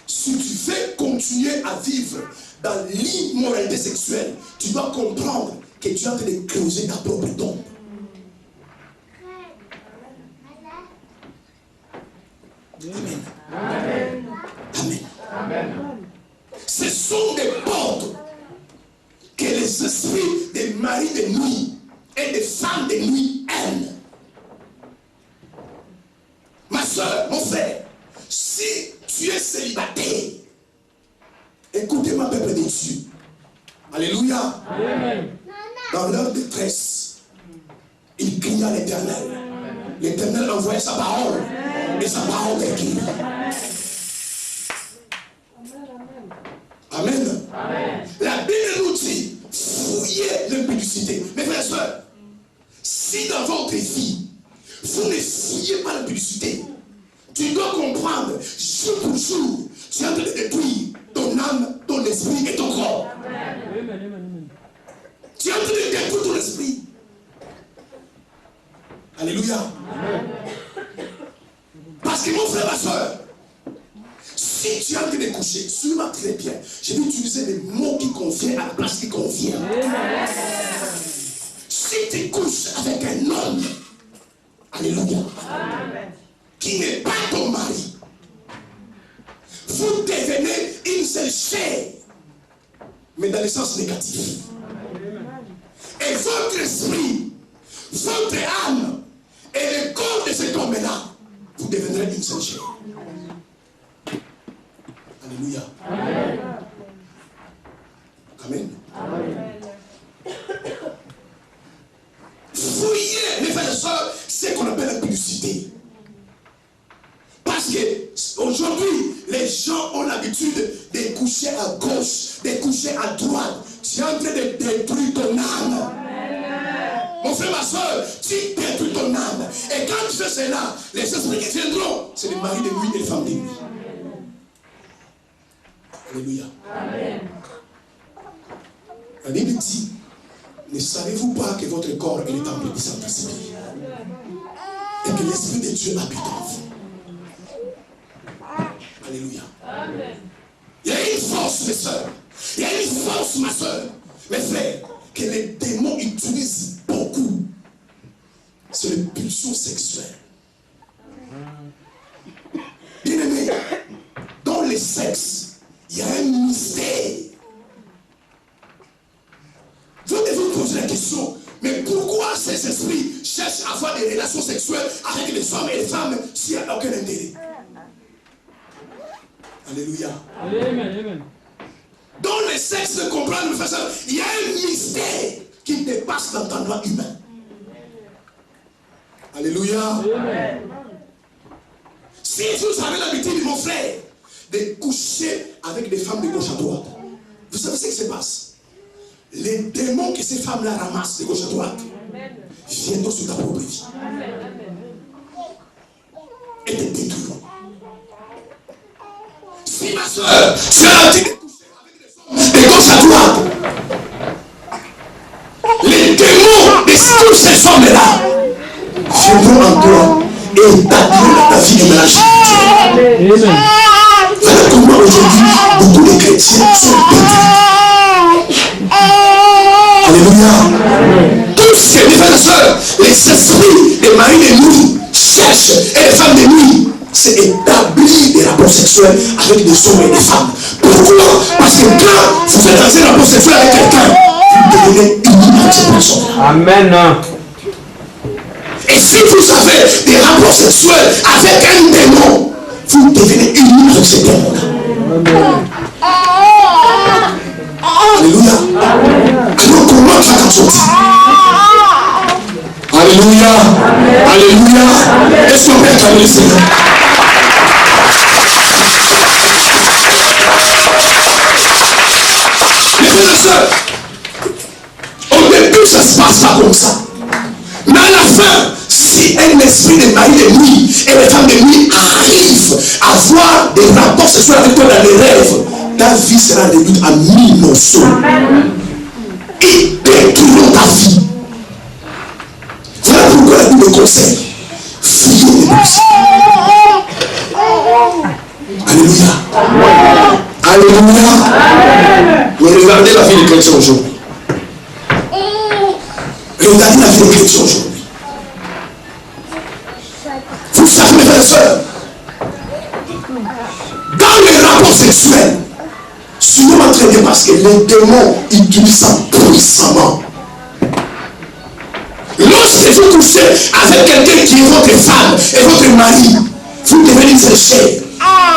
si tu veux continuer à vivre dans l'immoralité sexuelle, tu dois comprendre que tu es en train de creuser ta propre tombe. Amen. Amen. Amen. Amen. Ce sont des portes que les esprits des maris de nuit et des femmes de nuit aiment. Ma soeur, mon frère, si tu es célibataire, écoutez-moi, peuple de Dieu. Alléluia. Amen. Dans leur détresse, il cria à l'Éternel. L'Éternel envoyait sa parole. Et sa parole est guérie. Amen. Amen. La Bible nous dit, fouillez l'impudicité. Mes frères et sœurs, si dans votre vie, vous ne fouillez pas l'impudicité, tu dois comprendre, jour pour jour, tu es en train de détruire ton âme, ton esprit et ton corps. Amen. Tu es en train de détruire ton esprit. Alléluia. Amen. Parce que mon frère, ma soeur, si tu es en train de coucher, suis-moi très bien. Je vais utiliser des mots qui conviennent à la place qui convient. Amen. Si tu couches avec un homme, alléluia, amen, qui n'est pas ton mari, vous devenez une seule chair, mais dans le sens négatif. Et votre esprit, votre âme et le corps de cet homme-là, vous deviendrez une seule chair. Alléluia. Amen. Amen. Amen. Fouillez, mes frères et sœurs, ce qu'on appelle la publicité. Parce que aujourd'hui, les gens ont l'habitude de coucher à gauche, de coucher à droite. Tu es en train de détruire ton âme. Mon frère, ma soeur, tu détruis ton âme. Et quand tu fais cela, les esprits qui viendront, c'est les maris de nuit et les femmes de nuit. Alléluia. Amen. La Bible dit, ne savez-vous pas que votre corps est le temple du Saint-Esprit et que l'Esprit de Dieu habite en vous? Alléluia. Amen. Il y a une force, mes soeurs. Il y a une force, ma soeur, mes frères, que les démons utilisent beaucoup. C'est les pulsions sexuelles. Bien aimé, dans le sexe, il y a un mystère. Vous devez vous poser la question, mais pourquoi ces esprits cherchent à avoir des relations sexuelles avec les hommes et les femmes s'il n'y a aucun intérêt? Alléluia. Amen. Dans le sexe de comprendre, il y a un mystère qui dépasse l'entendement humain. Alléluia. Amen. Si vous avez l'habitude, mon frère, de coucher avec des femmes de gauche à droite, vous savez ce qui se passe? Les démons que ces femmes-là ramassent de gauche à droite viennent sur ta propre vie et te détruiront. Si ma soeur, tu as l'habitude de coucher avec des hommes de gauche à droite, les démons de tous ces hommes-là viendront en toi et établir ta vie de ménage spirituel. Voilà comment aujourd'hui beaucoup de chrétiens sont détruits. Alléluia. Tout ce que les frères et sœurs, les esprits des maris de nuit cherchent et les femmes de nuit, c'est établir des rapports sexuels avec des hommes et des femmes. Pourquoi? Parce que quand vous faites un rapport sexuel avec quelqu'un, vous devenez unis avec cette personne. Amen. Et si vous avez des rapports sexuels avec un démon, vous devenez unis avec ce démon-là. Alléluia. Alors comment tu vas t'en sortir? Alléluia. Alléluia. Est-ce qu'on peut acclamer le Seigneur? comme ça. Mais à la fin, si un esprit de mari de nuit et les femmes de nuit arrivent à avoir des rapports sexuels avec toi dans les rêves, ta vie sera réduite à 1000 morceaux. Ils détruiront ta vie. Voilà pourquoi la Bible conseille. Fuyez les péchés. Alléluia. Alléluia. Mais regardez la vie des chrétiens aujourd'hui. Regardez la vie des chrétiens aujourd'hui. Vous savez, mes frères et sœurs, dans les rapports sexuels, souvent très bien parce que les démons utilisent ça puissamment. Lorsque vous couchez avec quelqu'un qui est votre femme et votre mari, vous devenez une chair.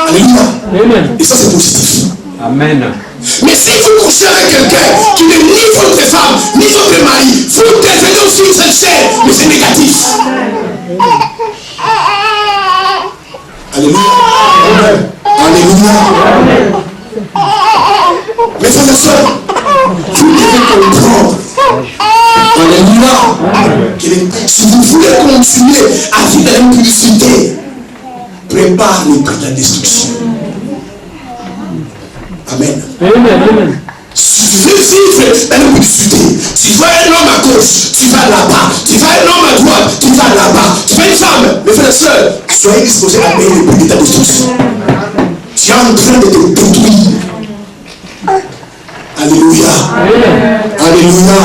Alléluia. Amen. Et ça c'est positif. Amen. Mais si vous couchez avec quelqu'un qui n'est ni votre femme, ni votre mari, vous devenez aussi une seule chair, mais c'est négatif. Alléluia. Alléluia. Mes frères et sœurs, vous devez comprendre. Alléluia. Si vous voulez continuer à vivre dans l'impudicité, prépare le prix de la destruction. Amen. Amen. Si tu veux vivre dans l'impudicité, tu vois un homme à gauche, tu vas là-bas. Tu vois un homme à droite, tu vas là-bas. Tu vois une femme, mes frères et sœurs, soyez disposés à payer le prix de ta destruction. Tu es en train de te détruire. Alléluia. Alléluia.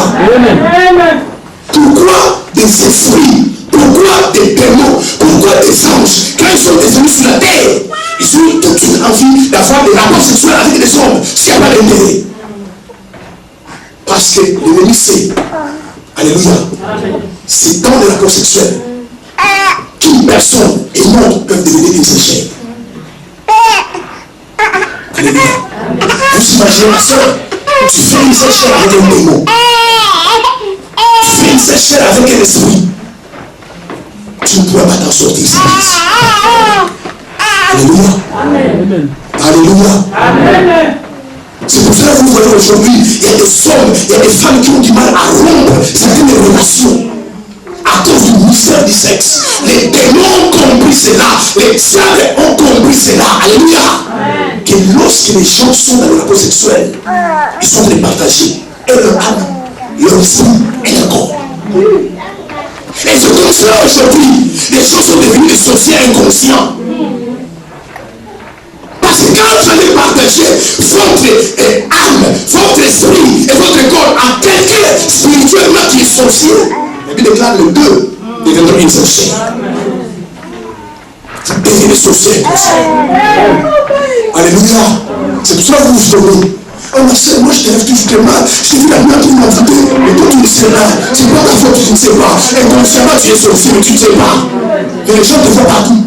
Pourquoi des esprits? Pourquoi des démons? Pourquoi des anges? Quand ils sont descendus sur la terre, ils ont toute une envie d'avoir des rapports sexuels avec des hommes s'il n'y a pas d'intérêt. Parce que l'ennemi sait. Alléluia. C'est dans les rapports sexuels qu'une personne et une autre peuvent devenir des échecs. Alléluia. Vous imaginez ma soeur? Tu fais une séchelle avec un démon. Tu fais une séchelle avec un esprit. Tu ne pourras pas t'en sortir. Alléluia. Amen. Alléluia. Amen. C'est pour cela que vous voyez aujourd'hui, il y a des hommes, il y a des femmes qui ont du mal à rompre certaines relations à cause du mystère du sexe. Les démons ont compris cela, les diables ont compris cela. Alléluia. Amen. Que lorsque les gens sont dans le rapport sexuel, ils sont les partagés. Et leur âme, leur esprit et leur corps. Et c'est comme cela aujourd'hui, les gens sont devenus des sorciers inconscients. Parce que quand vous allez partager votre âme, votre esprit et votre corps à quelqu'un spirituellement qui est sorcier, la Bible déclare les deux deviendront une seule chair. Vous devenez sorcier inconscient. Alléluia. C'est pour cela que vous vous donnez. Oh ma soeur, moi je te lève toujours tes mains. Je t'ai vu la main qui m'a voûté. Mais toi tu ne sais pas. C'est pas ta faute, tu ne sais pas. Inconsciemment tu es sorcier, mais tu ne sais pas. Et les gens te voient partout.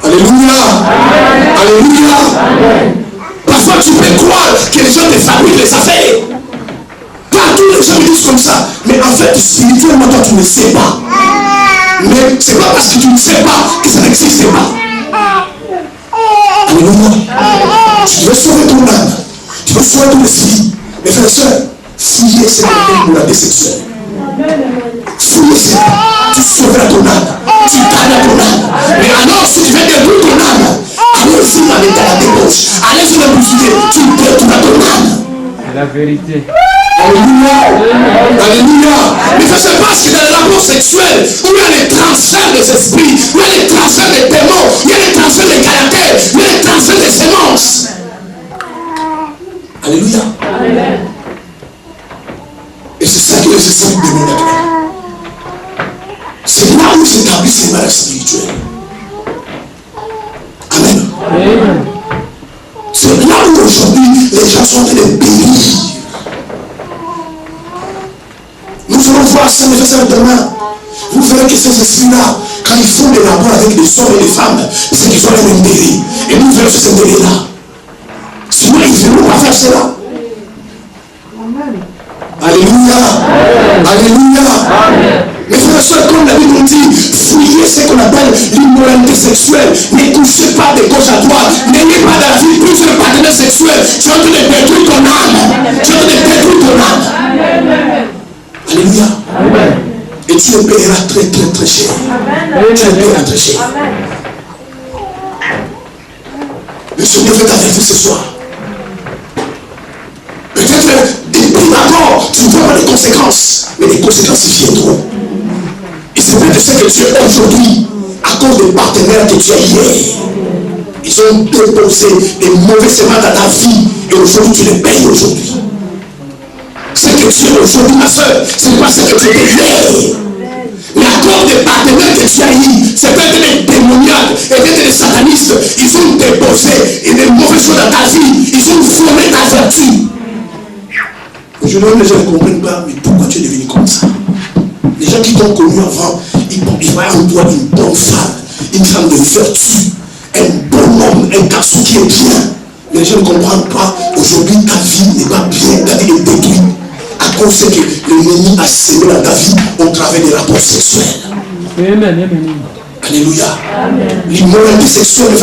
Alléluia. Alléluia. Parfois tu peux croire que les gens te fabriquent les affaires. Partout les gens me disent comme ça. Mais en fait, spirituellement, toi tu ne sais pas. Mais c'est pas parce que tu ne sais pas que ça n'existe pas. Alléluia. Tu veux sauver ton âme. Tu veux sauver ton esprit. Mes frères et sœurs, fouillez cette immoralité sexuelle. Fouillez ça. Tu sauveras ton âme. Tu gagneras ton âme. Mais alors, si tu veux détruire ton âme, allez-y dans l'état de la débauche. Allez sur la publicité. Tu détruiras ton âme. C'est la vérité. Alléluia. Alléluia. Mais ça se passe que dans le rapport sexuel, où il y a les transferts des esprits, où il y a les transferts des démons, il y a les transferts des caractères, il y a les transferts des semences. Alléluia. Amen. Et c'est ça que les esprits démoniaques. C'est là où s'établissent les malades spirituels. Amen. Amen. C'est là où aujourd'hui les gens sont en train de périr. Nous allons voir ça, mes frères demain. Vous verrez que ces esprits-là, quand ils font des rapports avec des hommes et des femmes, c'est qu'ils ont un intérêt. Et nous verrons ce intérêt-là. Sinon, ils ne vont pas faire cela. Alléluia. Alléluia. Mes frères et sœurs, comme la Bible nous dit, fouillez ce qu'on appelle l'immoralité sexuelle. Ne couchez pas de gauche à droite. N'ayez pas dans la vie plusieurs partenaires sexuels. Tu es en train de détruire ton âme. Tu es en train de détruire ton âme. Et tu le paieras très très très cher. Tu le paieras très cher. Le Seigneur veut t'avertir ce soir. Peut-être depuis d'abord, tu ne vois pas les conséquences, mais les conséquences viendront. Et c'est peut-être ce que tu es aujourd'hui, à cause des partenaires que tu as hier. Ils ont déposé des mauvais semences dans ta vie, et aujourd'hui tu les payes aujourd'hui. Ce que tu es aujourd'hui, ma soeur, ce n'est pas ce que tu étais hier. Mais à cause des partenaires que tu as eu, c'est peut-être des démoniaques et peut-être des satanistes, ils ont déposé des mauvaises choses dans ta vie, ils ont formé ta vertu. Aujourd'hui, les gens ne comprennent pas, mais pourquoi tu es devenu comme ça? Les gens qui t'ont connu avant, ils voient en toi une bonne femme, une femme de vertu, un bon homme, un garçon qui est bien. Mais les gens ne comprennent pas, aujourd'hui ta vie n'est pas bien, ta vie est détruite. À cause que l'ennemi a sémé dans ta vie au travers des rapports sexuels. Amen. Alléluia. L'immoralité sexuelle,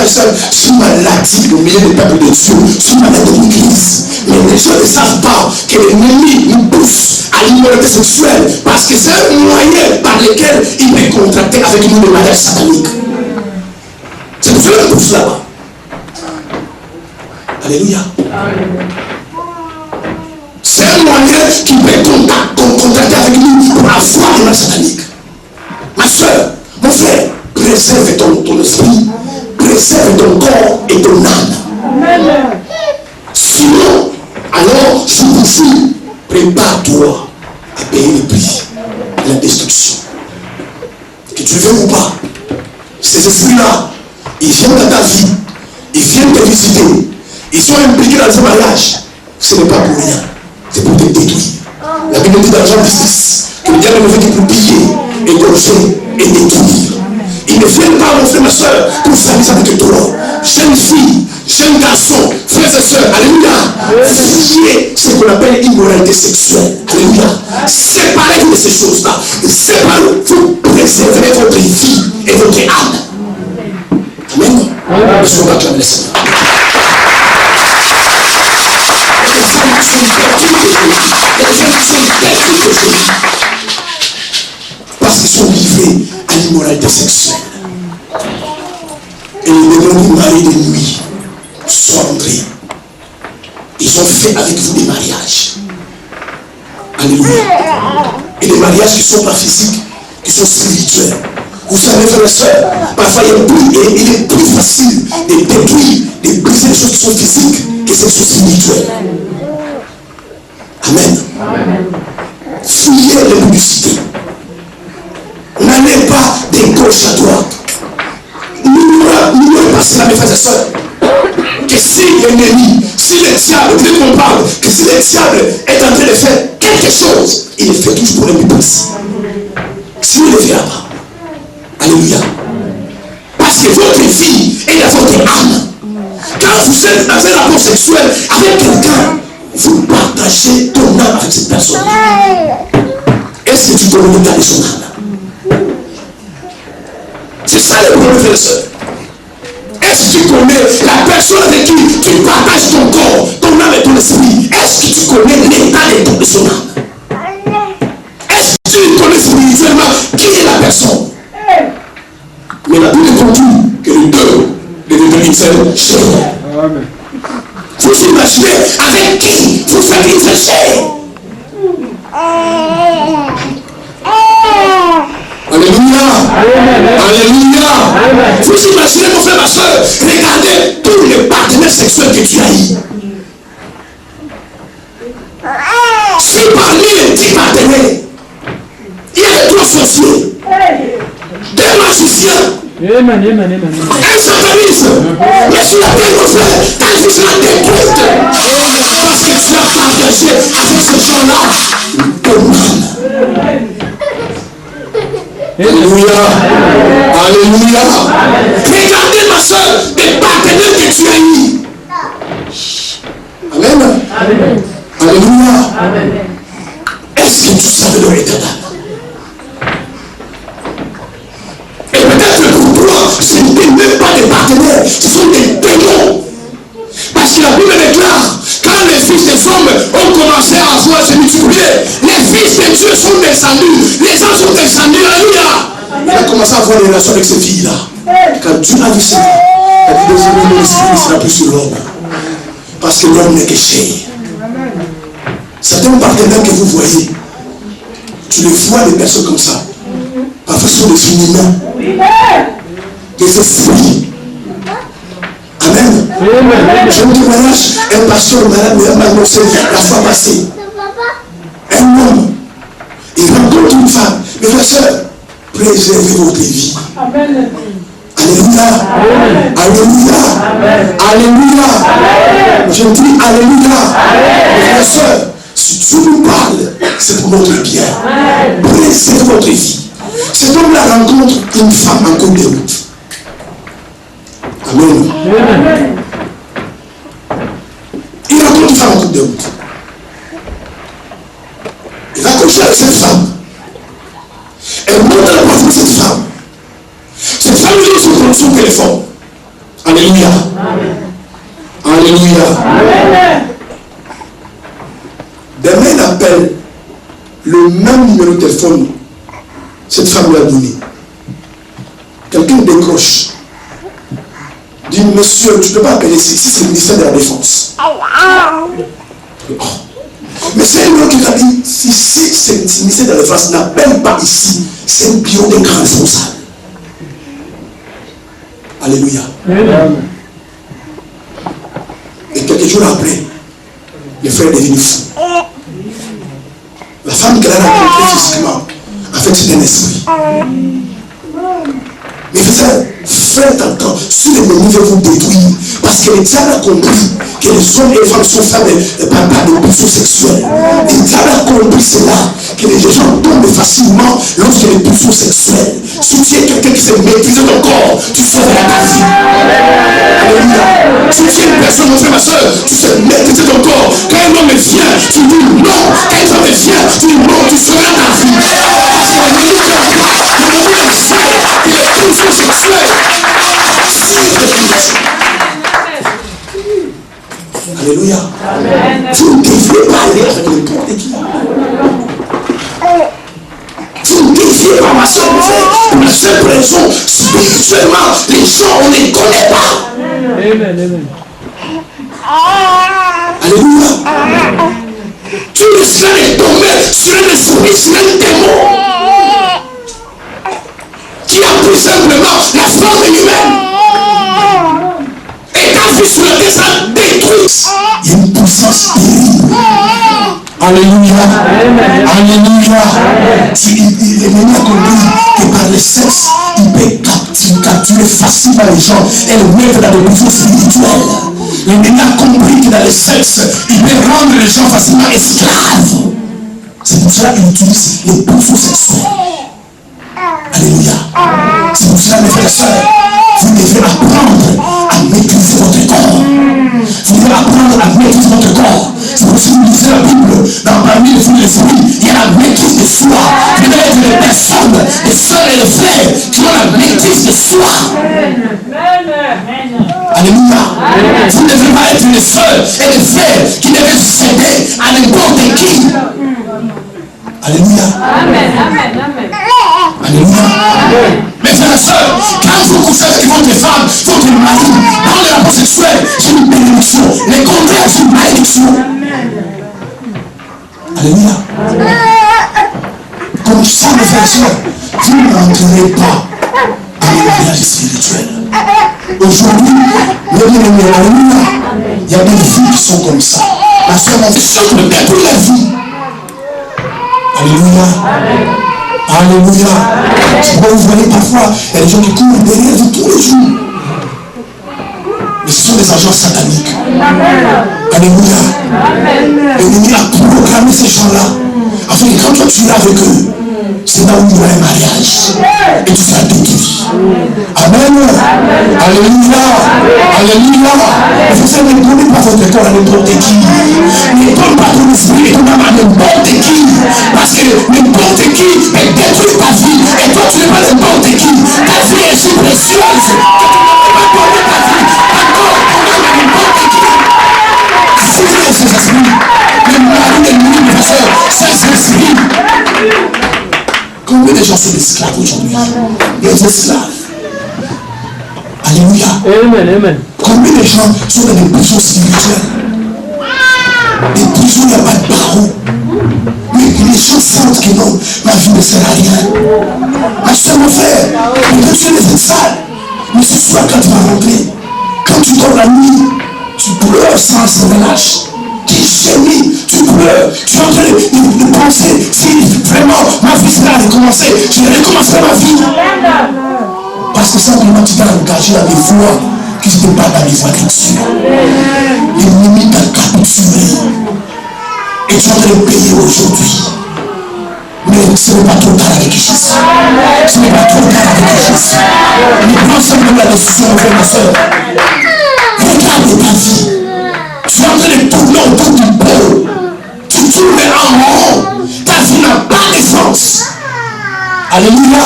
c'est une maladie au milieu des peuples de Dieu, c'est une maladie de l'église. Mais les gens ne savent pas que l'ennemi nous pousse à l'immoralité sexuelle parce que c'est un moyen par lequel il peut contracter avec nous des maladies sataniques. C'est pour cela qu'il pousse là-bas. Alléluia. C'est un moyen qui peut contracter avec nous pour avoir des maladies sataniques. Ma soeur, mon frère, préserve ton esprit, préserve ton corps et ton âme. Sinon, alors, je vous dis, prépare-toi à payer le prix de la destruction. Que tu veux ou pas, ces esprits-là, ils viennent dans ta vie, ils viennent te visiter, ils sont impliqués dans ce mariage. Ce n'est pas pour rien, c'est pour te détruire. La Bible dit dans Jean 10 que le diable ne veut que pour piller, égorger et détruire. Ils ne viennent pas, mon frère, ma soeur, pour s'amuser avec toi. Jeune fille, jeune garçon, frères et sœurs, alléluia. Fuyez ce qu'on appelle immoralité sexuelle. Alléluia. Séparez-vous de ces choses-là. Séparez-vous. Vous préserverez votre vie et votre âme. Amen. Est-ce qu'on va acclamer le Seigneur? Les femmes sont perdues de gens qui sont perdus de parce qu'ils sont livrés à l'immoralité sexuelle. Et les démons du mari de nuit sont entrés. Ils ont fait avec vous des mariages. Alléluia. Et des mariages qui ne sont pas physiques, qui sont spirituels. Vous savez, frères et sœurs, parfois il est plus facile de détruire, de briser les choses qui sont physiques que celles qui sont spirituelles. Amen. Fuyez les publicités. N'allez pas de gauche à droite. N'ignorez pas cela, mes frères et sœurs. Que si l'ennemi, si le diable, vous devez comprendre que si le diable est en train de faire quelque chose, il le fait toujours pour le but précis. Sinon, il ne le fera pas. Alléluia. Parce que votre vie est dans votre âme. Quand vous êtes dans un rapport sexuel avec quelqu'un, vous partagez ton âme avec cette personne. Est-ce que tu dois regarder son âme? C'est ça le problème, frère et sœur. Est-ce que tu connais la personne avec qui tu partages ton corps, ton âme et ton esprit? Est-ce que tu connais l'état de son âme? Est-ce que tu connais spirituellement qui est la personne? Mais la Bible dit que les deux deviennent une seule chair. Vous imaginez avec qui vous faites une seule chair? Alléluia. Alléluia. Vous imaginez, mon frère, ma soeur, regardez tous les partenaires sexuels que tu as eu. Si parmi les 10 partenaires, il y a 3 sorciers, 2 magiciens, un sataniste, mais sur la terre, mon frère, ta vie sera détruite. Parce que tu as partagé avec ces gens-là ton âme. Alléluia. Alléluia. Regardez, ma soeur, les partenaires que tu as eu. Amen. Alléluia. Est-ce que tu savais leur état d'âme? Et peut-être pour toi, ce n'était même pas des partenaires, ce sont des démons. Parce que la Bible déclare, quand les fils des hommes ont commencé à se multiplier. Les fils de Dieu sont descendus. Les anges sont descendus. Alléluia. Il a commencé à avoir des relations avec ces filles-là. Quand Dieu a vu ça, il a dit désormais l'esprit ne sera plus sur l'homme. Parce que l'homme n'est que chair. Certains partenaires que vous voyez, tu les vois des personnes comme ça. Parfois ce sont des féminins. Des fruits. Amen. J'ai un témoignage, un pasteur m'a annoncé la fois passée. Un homme, il rencontre une femme. Mais frères et sœurs, préservez votre vie. Amen. Alléluia. Alléluia. Alléluia. Je dis Alléluia. Mes frères et sœurs, si Dieu nous parle, c'est pour notre bien. Préservez votre vie. Cet homme-là rencontre une femme en cours de route. Amen. Il rencontre une femme en cours de route. Il va coucher avec cette femme. Elle monte à la porte de cette femme. Cette femme lui donne son téléphone. Alléluia. Alléluia. Demain, il appelle le même numéro de téléphone. Cette femme lui a donné. Quelqu'un décroche. Dit, monsieur, tu ne peux pas appeler ici, c'est le ministère de la Défense. Mais c'est un homme qui a dit, si c'est le ministère de la Défense, n'appelle pas ici, c'est un bureau d'un grand responsable. Alléluia. Et quelques jours après, le frère est devenu fou. La femme qu'elle a rencontrée physiquement, en fait, c'est un esprit. Mais faites attention, si l'ennemi veut vous détruire, parce que le diable a compris que les hommes et les femmes sont faits par des pulsions sexuelles. Le diable a compris cela, que les gens tombent facilement lorsqu'il y a des pulsions sexuelles. Si tu es quelqu'un qui sait maîtriser ton corps, tu sauveras ta vie. Alléluia. Si tu es une personne, mon frère, ma soeur, tu sais maîtriser ton corps. Quand un homme vient, tu dis non. Quand une femme vient, tu dis non, tu sauveras ta vie. Parce que le monde sait que les pulsions sexuelles. Alléluia. Vous ne devez pas aller avec n'importe qui. Vous ne devez pas, ma soeur, pour la seule raison, spirituellement, les gens, on ne les connaît pas. Amen. Alléluia. Tu risquerais de tomber sur un esprit, sur un démon qui a pris simplement la forme humaine. Et ta vie sur la terre sera détruite. Il y a une puissance terrible. Alléluia. Alléluia. L'ennemi a compris que par le sexe, il peut capturer facilement les gens et les mettre dans des prisons spirituelles. L'ennemi a compris que dans le sexe, il peut rendre les gens facilement esclaves. C'est pour cela qu'il utilise les prisons sexuelles. Alléluia. C'est pour cela, mes frères et sœurs, vous devez apprendre à maîtriser votre corps. Vous devez apprendre à maîtriser votre corps. C'est pour ça que vous lisez la Bible, parmi les fruits de l'esprit, il y a la maîtrise de soi. Vous devez être des personnes, des sœurs et des frères qui ont la maîtrise de soi. Alléluia. Vous ne devez pas être des sœurs et des frères qui devez céder à n'importe qui. Alléluia. Alléluia. Mes frères et sœurs, quand vous couchez avec votre femme, votre mari, dans les rapports sexuels, c'est une bénédiction. Les contraires, c'est une malédiction. Alléluia. Comme ça, mes frères et sœurs, vous n'entrerez pas à un mariage spirituel. Aujourd'hui, alléluia, il y a des filles qui sont comme ça. La sœur m'a fait de détruire la vie. Alléluia. Alléluia. Vous voyez parfois, il y a des gens qui courent derrière vous tous les jours. Mais ce sont des agents sataniques. Alléluia. L'ennemi a programmé ces gens-là. Afin que quand toi tu es avec eux, c'est là où il y aura un mariage. Et tu seras détruit. Amen. Alléluia. Alléluia. Vous savez, ne donnez pas votre corps à n'importe qui. Ne donne pas ton esprit et ton âme à n'importe qui. Parce que n'importe qui peut détruire ta vie. Et toi, tu n'es pas n'importe qui. Ta vie est si précieuse que tu ne peux pas donner ta vie encore à n'importe qui. Si vous êtes ces esprits, Combien de gens sont esclaves aujourd'hui? Des esclaves. Alléluia. Amen, amen. Combien de gens sont dans des prisons spirituelles? Des prisons, il n'y a pas de barreaux. Mais les gens sentent que non, ma vie ne sert à rien. Ma soeur, mon frère, peut-être tu es sale. Mais ce soir, quand tu vas rentrer, quand tu dors la nuit, tu pleures sans relâche. Tu gémis, tu pleures, tu es en train de penser si vraiment ma vie sera recommencée, je vais recommencer ma vie. Parce que simplement tu t'es engagé dans des voies qui ne sont pas dans les voies de Dieu. L'ennemi t'a capturé. Et tu es en train de payer aujourd'hui. Mais ce n'est pas trop tard avec Jésus. Ce n'est pas trop tard avec Jésus. Mais prends simplement la décision, mon frère, ma soeur. Regarde ta vie. Tu es en train de tourner autour du pot. Tu tournes en rond. Ta vie n'a pas de sens. Alléluia.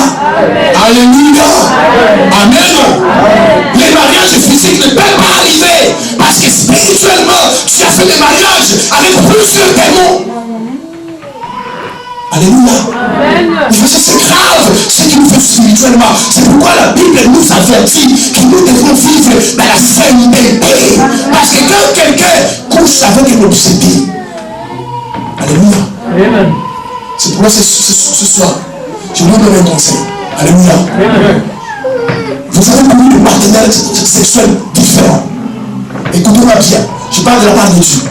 Alléluia. Amen. Les mariages physiques ne peuvent pas arriver. Parce que spirituellement, tu as fait des mariages avec plusieurs démons. Alléluia. C'est grave ce qui nous fait spirituellement. C'est pourquoi la Bible nous avertit que nous devons vivre dans la sainteté. Parce que quand quelqu'un couche avec un obsédé, alléluia. Amen. C'est pourquoi ce soir, je vous donne un conseil. Alléluia. Amen. Vous avez connu des partenaires sexuels différents. Écoutez-moi bien. Je parle de la part de Dieu.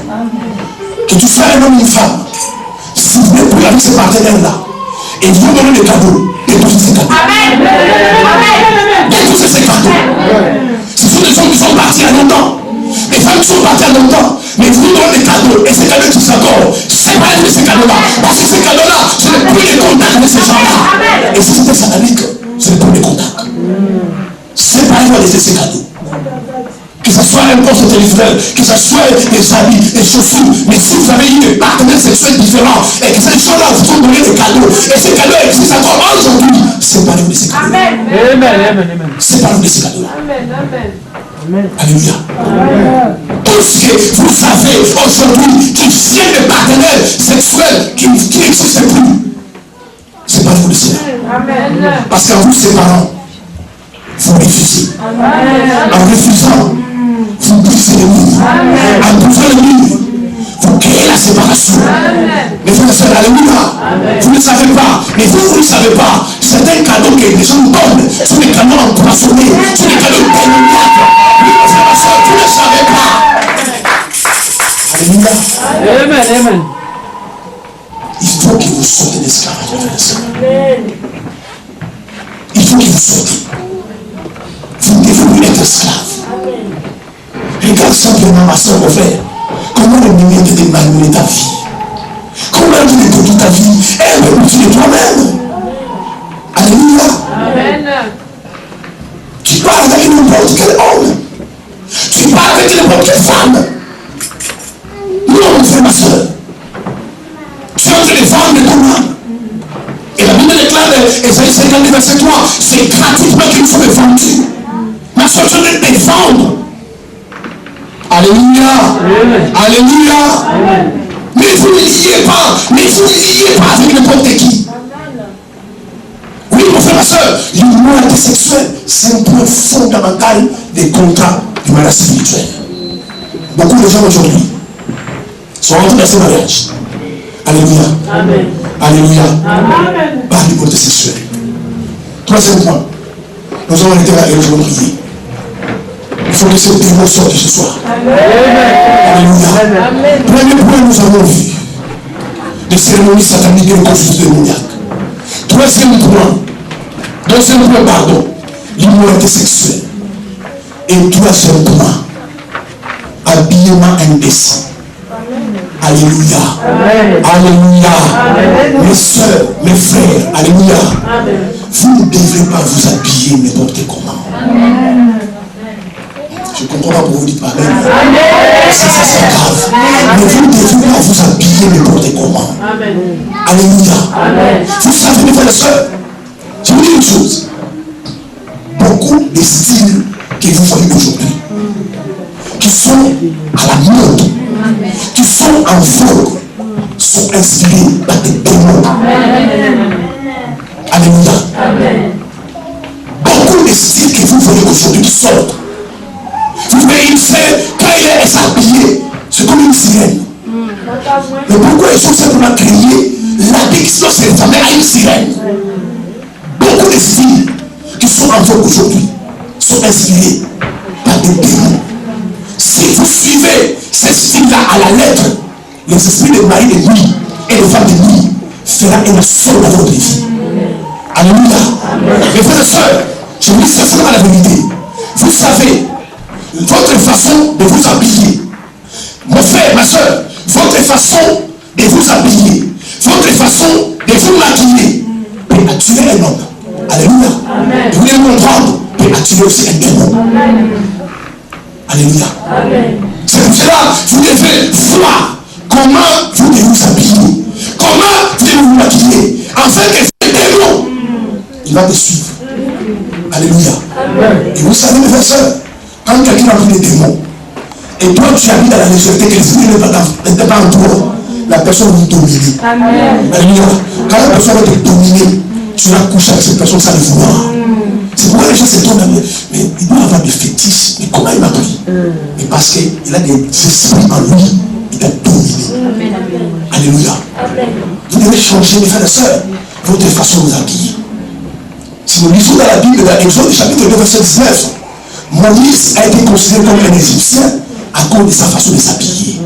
Que tu sois un homme ou une femme. Si vous voulez avec ces partenaires-là, et vous donnez des cadeaux, déposez ces cadeaux. Amen. Déposez ces cadeaux. Ce sont des hommes qui sont partis à longtemps, des femmes qui sont parties à longtemps, mais vous donnez des cadeaux, et ces cadeaux qui s'accordent, séparez de ces cadeaux-là, parce que ces cadeaux-là, ce n'est plus les contacts de ces gens-là. Et si c'était satanique, ce n'est plus les contacts. Séparez-vous de ces cadeaux. Que ce soit un poste téléphone, que ce soit des habits, des chaussures. Mais si vous avez eu des partenaires sexuels différents et que ces gens-là vous ont donné des cadeaux, et ces cadeaux existent encore aujourd'hui, séparez-vous de ces cadeaux. Amen. Séparez-vous de ces cadeaux-là. Amen. Alléluia. Tout ce que vous savez aujourd'hui qui vient des partenaires sexuels qui n'existent plus, séparez-vous de cela. Parce qu'en vous séparant, vous refusez. En refusant, vous brisez les murs. En brisant les murs, vous créez la séparation. Mais frères et sœurs, alléluia. Vous ne savez pas, mais vous ne savez pas. Certains cadeaux que les gens donnent sont des cadeaux empoisonnés, sont des cadeaux démoniaques. Oui, frères et sœurs, vous ne savez pas. Alléluia. Amen. Il faut que vous sortez d'esclavage, frères et sœurs. Il faut que vous sortez. Vous ne devez plus être esclave. Regarde simplement ma soeur, mon frère. Comment le milieu te démanuler ta vie. Comment tu détruis ta vie. Elle veut plus de toi-même. Alléluia. Amen. Tu parles avec n'importe quel homme. Tu parles avec n'importe quelle femme. Non, mon frère, ma soeur. Tu es en train de vendre ton âme. Et la Bible déclare Ésaïe 50, verset 3, c'est gratuitement que nous sommes vendus. Ma soeur, tu es en train de vendre. Alléluia. Amen. Alléluia. Amen. Mais vous ne liez pas. Mais vous ne liez pas avec n'importe qui. Oui, mon frère, ma soeur, l'immoralité sexuelle, c'est un point fondamental des contrats du mariage spirituel. Beaucoup de gens aujourd'hui sont rentrés dans ce mariage. Alléluia. Amen. Alléluia. Amen. Par l'immoralité sexuelle. Troisième point. Nous avons été là et nous allons prier. Il faut que ce démon sorte ce soir. Alléluia. Premier point, nous avons vu des cérémonies sataniques et des confusions démoniaques. Deuxième point, pardon, l'immoralité sexuelle. Et troisième point, habillement indécent. Alléluia. Amen. Alléluia. Amen. Mes soeurs, mes frères, alléluia. Amen. Vous ne devez pas vous habiller n'importe comment. Amen. Je ne comprends pas pourquoi vous dites pas Amen. C'est grave. Mais vous ne devez pas vous habiller n'importe comment. Amen. Alléluia. Amen. Vous savez, mes frères et sœurs, je vous dis une chose. Beaucoup de styles que vous voyez aujourd'hui, qui sont à la mode, qui sont en vogue, sont inspirés par des démons. Amen. Alléluia. Amen. Beaucoup de styles que vous voyez aujourd'hui qui sortent. Vous voyez une femme, quand elle est habillée, c'est comme une sirène. Mais pourquoi ils sont simplement créés l'addiction c'est fermé à une sirène? Beaucoup de styles qui sont en vogue aujourd'hui sont inspirés par des démons. Si vous suivez ces styles-là à la lettre, les esprits de mari de nuit et de femme de nuit fera un assaut dans votre vie. Alléluia. Mes frères et sœurs, je vous dis sincèrement la vérité. Vous savez, votre façon de vous habiller, mon frère, ma soeur, votre façon de vous habiller, votre façon de vous maquiller peut attirer un homme. Alléluia. Amen. Vous voulez comprendre, peut attirer aussi un démon. Alléluia. C'est pour cela que vous devez voir comment vous devez vous habiller, comment vous devez vous maquiller, afin que ce démon, il va te suivre. Alléluia. Amen. Et vous savez, mes frères et sœurs, quand quelqu'un a pris des démons, et toi tu habites dans la légèreté, que l'esprit n'est pas en toi, la personne va vous dominer. Amen. Alléluia. Quand la personne va te dominer, tu vas coucher avec cette personne sans le vouloir. C'est pourquoi les gens se tournent, mais il doit avoir des fétiches. Mais comment il m'a pris? Mais parce qu'il a des esprits en lui, il t'a dominé. Alléluia. Vous devez changer, mes frères et sœurs, votre façon de vous habiller. Si nous lisons dans la Bible, dans Exode chapitre 2, verset 19, Moïse a été considéré comme un Égyptien à cause de sa façon de s'habiller.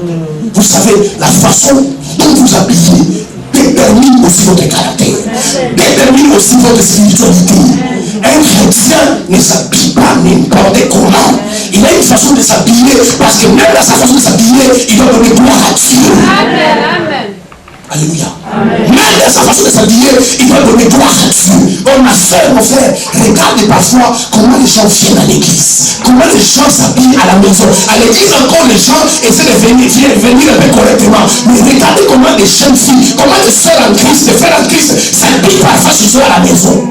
Vous savez, la façon dont vous habillez détermine aussi votre caractère, détermine aussi votre spiritualité. Un chrétien ne s'habille pas n'importe comment. Il a une façon de s'habiller parce que même dans sa façon de s'habiller, il doit donner gloire à Dieu. Amen. Alléluia. Même dans sa façon de s'habiller, il doit donner gloire à Dieu. Oh ma soeur, mon frère, regardez parfois comment les gens viennent à l'église, comment les gens s'habillent à la maison. À l'église encore, les gens essaient de venir un peu correctement. Mais regardez comment les jeunes filles, comment les sœurs en Christ, les frères en Christ s'habillent parfois chez eux à la maison.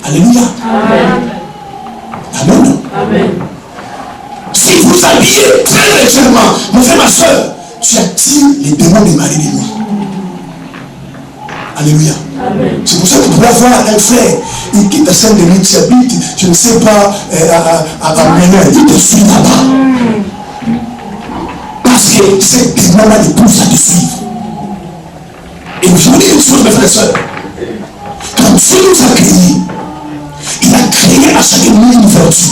Alléluia. Amen. Amen. Amen. Si vous habillez très légèrement, mon frère, ma soeur, tu attires les démons des maris de nuit. Alléluia. Amen. C'est pour ça que vous pouvez avoir un frère, il quitte la scène de nuit, il s'habite, je ne sais pas, à Ménel, il te suit là-bas. Parce que ces démons-là ne poussent à te suivre. Et je vous dis une chose, mes frères et sœurs. Quand Dieu nous a créés, il a créé à chacun de nous une vertu.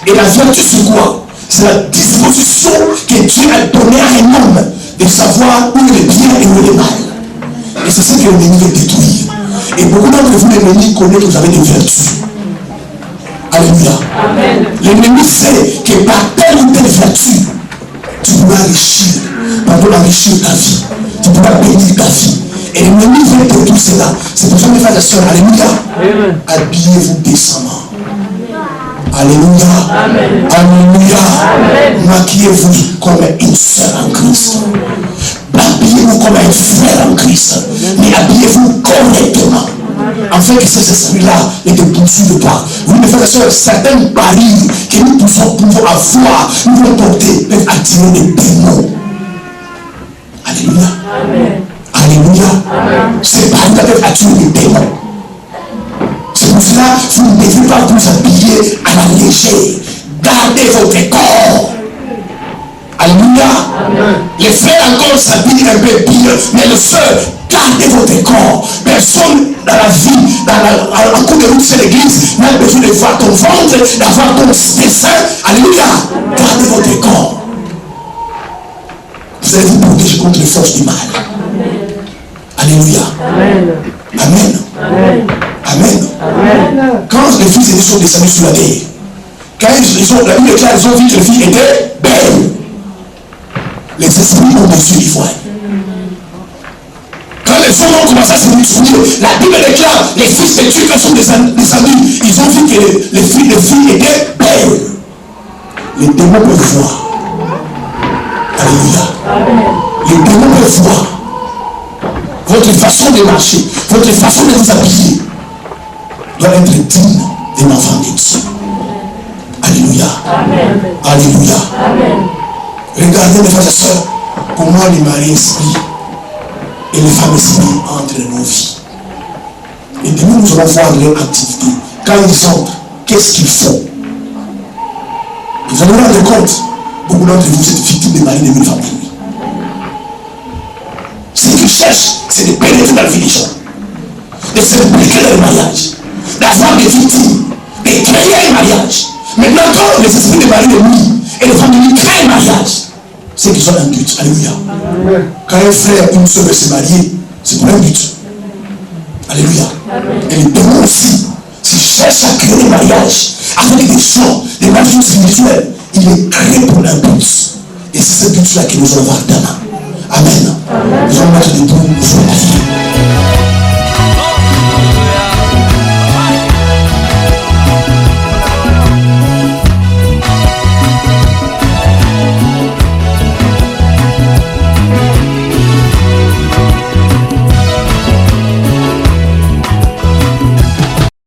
Et la vertu, c'est quoi? C'est la disposition que Dieu a donnée à un homme de savoir où il est bien et où il est mal. Et c'est ce que l'ennemi veut détruire. Et beaucoup d'entre vous, l'ennemi connaît que vous avez des vertus. Alléluia. L'ennemi sait que par telle ou telle vertu, tu pourras enrichir ta vie. Tu pourras bénir ta vie. Et l'ennemi veut détruire cela. C'est pour ça, mes frères et sœurs, alléluia. Habillez-vous décemment. Alléluia. Amen. Alléluia. Maquillez-vous comme une sœur en Christ. Habillez-vous comme un frère en Christ. Mais habillez-vous correctement. Afin que ces esprits-là ne te poursuivent pas. Vous, mes frères et sœurs, certains paris que nous pouvons avoir, nous pouvons porter, peuvent attirer des démons. Alléluia. Amen. Alléluia. Ces paris-là peuvent attirer des démons. C'est pour cela que vous ne devez pas vous habiller à la légère. Gardez votre corps. Alléluia. Amen. Les frères encore s'habillent un peu pire, mais les sœurs, gardez votre corps. Personne dans la vie, en cours de route chez l'église, n'a besoin de voir ton ventre, d'avoir ton dessin. Alléluia. Gardez votre corps. Vous allez vous protéger contre les forces du mal. Alléluia. Amen. Amen. Amen. Amen. Amen. Quand les filles sont descendues sur la terre, quand la Bible déclare, ils ont vu que les filles étaient belles. Les esprits ont des yeux ivoires. Quand les hommes ont commencé à se multiplier, la Bible déclare, les fils de Dieu, quand ils sont descendus, ils ont vu que les filles étaient belles. Les démons peuvent voir. Alléluia. Amen. Les démons peuvent voir. Votre façon de marcher, votre façon de vous habiller doit être digne d'un enfant de Dieu. Alléluia. Amen. Alléluia. Amen. Regardez mes frères et sœurs, comment les maris esprits et les femmes esprits entrent dans nos vies. Et demain, nous allons voir leur activité. Quand ils entrent, qu'est-ce qu'ils font? Vous allez vous rendre compte, beaucoup d'entre vous êtes victimes des maris de mille familles. Ce qu'ils cherchent, c'est de pénétrer dans la vie des gens, de s'impliquer dans le mariage, d'avoir des victimes, de créer un mariage. Maintenant, quand les esprits des maris de nuit et les familles créent un mariage, c'est qu'ils ont un but. Alléluia. Quand un frère, une soeur veut se marier, c'est pour un but. Alléluia. Et les démons aussi, s'ils cherchent à créer un mariage avec des gens, des mariages spirituels, il est créé pour un but. Et c'est ce but-là que nous allons voir demain. Amen. Nous allons mettre debout, nous allons prier.